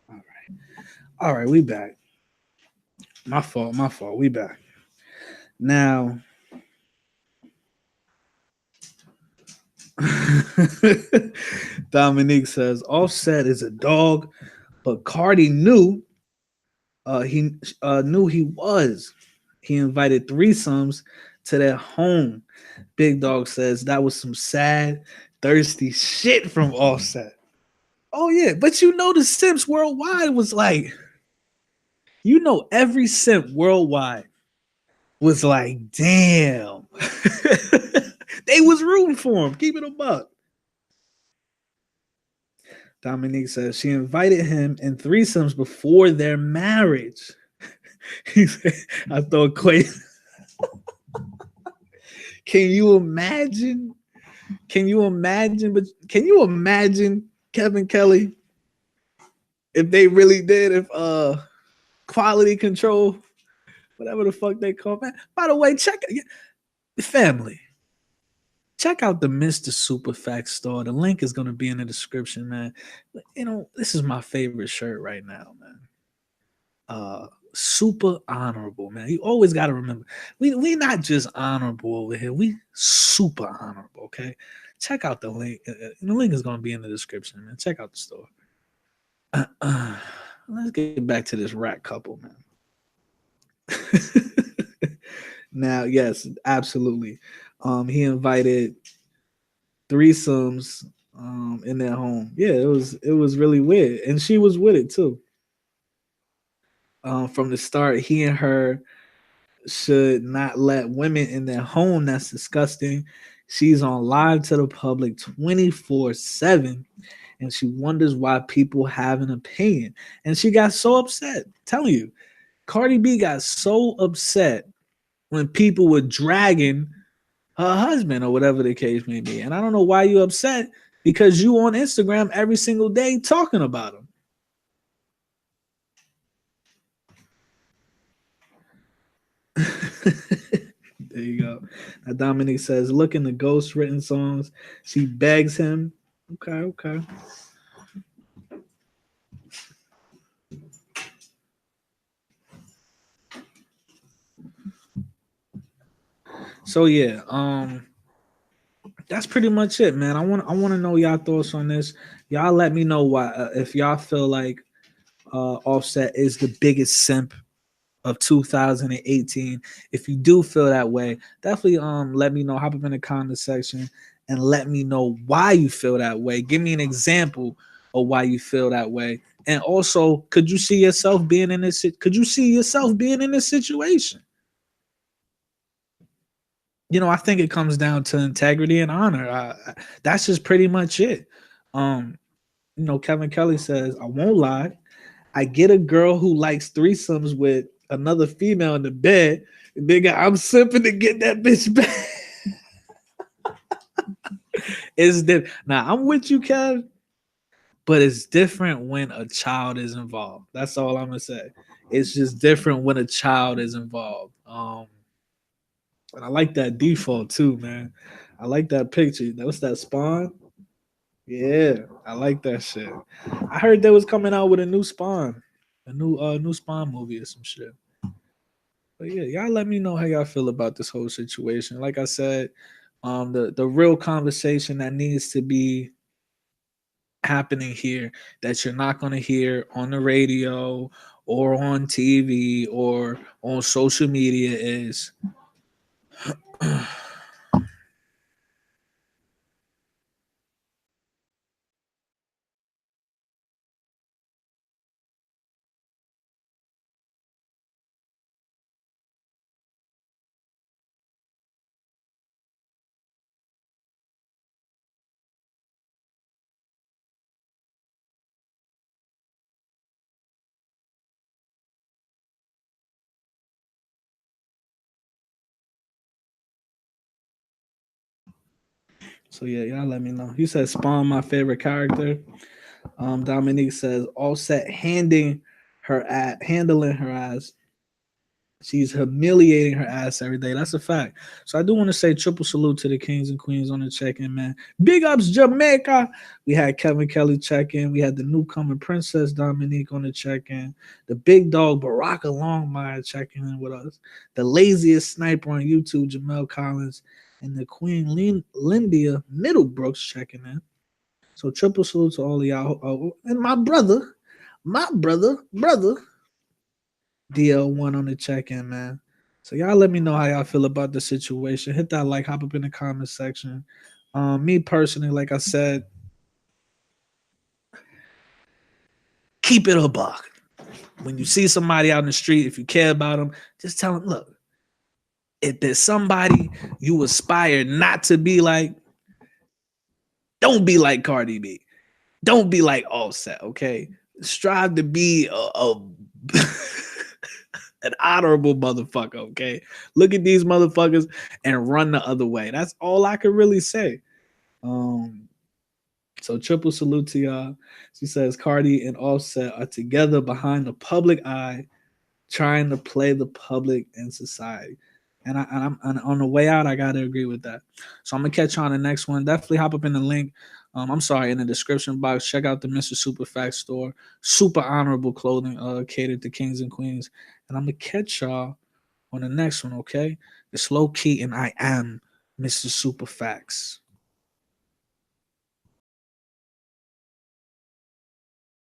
All right. All right, we back. My fault. My fault. We back. Now, Dominique says Offset is a dog, but Cardi he knew he was. He invited threesomes to their home. Big Dog says that was some sad, thirsty shit from Offset. Oh yeah, but you know the Simps worldwide was like, you know, every Simp worldwide was like, damn. They was rooting for him. Keep it a buck. Dominique says she invited him in threesomes before their marriage. He said, I thought Quay. Can you imagine? Can you imagine? But can you imagine Kevin Kelly if they really did? If quality control, whatever the fuck they call it. By the way, check the family. Check out the Mr. Super Facts store. The link is gonna be in the description, man. You know, this is my favorite shirt right now, man. Super honorable, man. You always got to remember, we not just honorable over here. We super honorable. Okay, check out the link. The link is gonna be in the description, man. Check out the store. Let's get back to this rat couple, man. Now, yes, absolutely. He invited threesomes in their home. Yeah, it was really weird, and she was with it too. From the start, he and her should not let women in their home. That's disgusting. She's on live to the public 24/7, and she wonders why people have an opinion. And she got so upset. I'm telling you, Cardi B got so upset when people were dragging her husband or whatever the case may be. And I don't know why you upset, because you on Instagram every single day talking about him. There you go. Now Dominic says, look in the ghost written songs. She begs him. Okay, okay. So yeah, that's pretty much it, man. I want to know y'all thoughts on this. Y'all let me know why if y'all feel like Offset is the biggest simp of 2018. If you do feel that way, definitely let me know. Hop up in the comment section and let me know why you feel that way. Give me an example of why you feel that way. And also, could you see yourself being in this? Could you see yourself being in this situation? You know, I think it comes down to integrity and honor. That's just pretty much it. Um, you know, Kevin Kelly says, I won't lie. I get a girl who likes threesomes with another female in the bed. Nigga, I'm simping to get that bitch back. It's different. Now, I'm with you, Kev, but it's different when a child is involved. That's all I'm gonna say. It's just different when a child is involved. And I like that default too, man. I like that picture. What's that, Spawn? Yeah, I like that shit. I heard they was coming out with a new Spawn, a new Spawn movie or some shit. But yeah, y'all let me know how y'all feel about this whole situation. Like I said, the real conversation that needs to be happening here that you're not going to hear on the radio or on TV or on social media is so yeah, y'all let me know. He said Spawn my favorite character. Dominique says Offset handling her ass. She's humiliating her ass every day. That's a fact. So I do want to say triple salute to the kings and queens on the check-in, man. Big ups Jamaica. We had Kevin Kelly check-in. We had the newcomer Princess Dominique on the check-in. The big dog Baraka Longmire checking in with us. The laziest sniper on YouTube, Jamel Collins. And the Queen Lindia Middlebrooks checking in. So triple salute to all of y'all. Oh, and my brother, DL1 on the check-in, man. So y'all let me know how y'all feel about the situation. Hit that like, hop up in the comment section. Me personally, like I said, keep it a buck. When you see somebody out in the street, if you care about them, just tell them, look, if there's somebody you aspire not to be like, don't be like Cardi B. Don't be like Offset, okay? Strive to be an honorable motherfucker, okay? Look at these motherfuckers and run the other way. That's all I can really say. Um, so triple salute to y'all. She says Cardi and Offset are together behind the public eye, trying to play the public in society. And on the way out, I gotta agree with that. So I'm gonna catch you on the next one. Definitely hop up in the link. I'm sorry, in the description box. Check out the Mr. Superfact store. Super honorable clothing, catered to kings and queens. And I'm gonna catch y'all on the next one. Okay, it's low key, and I am Mr. Superfacts.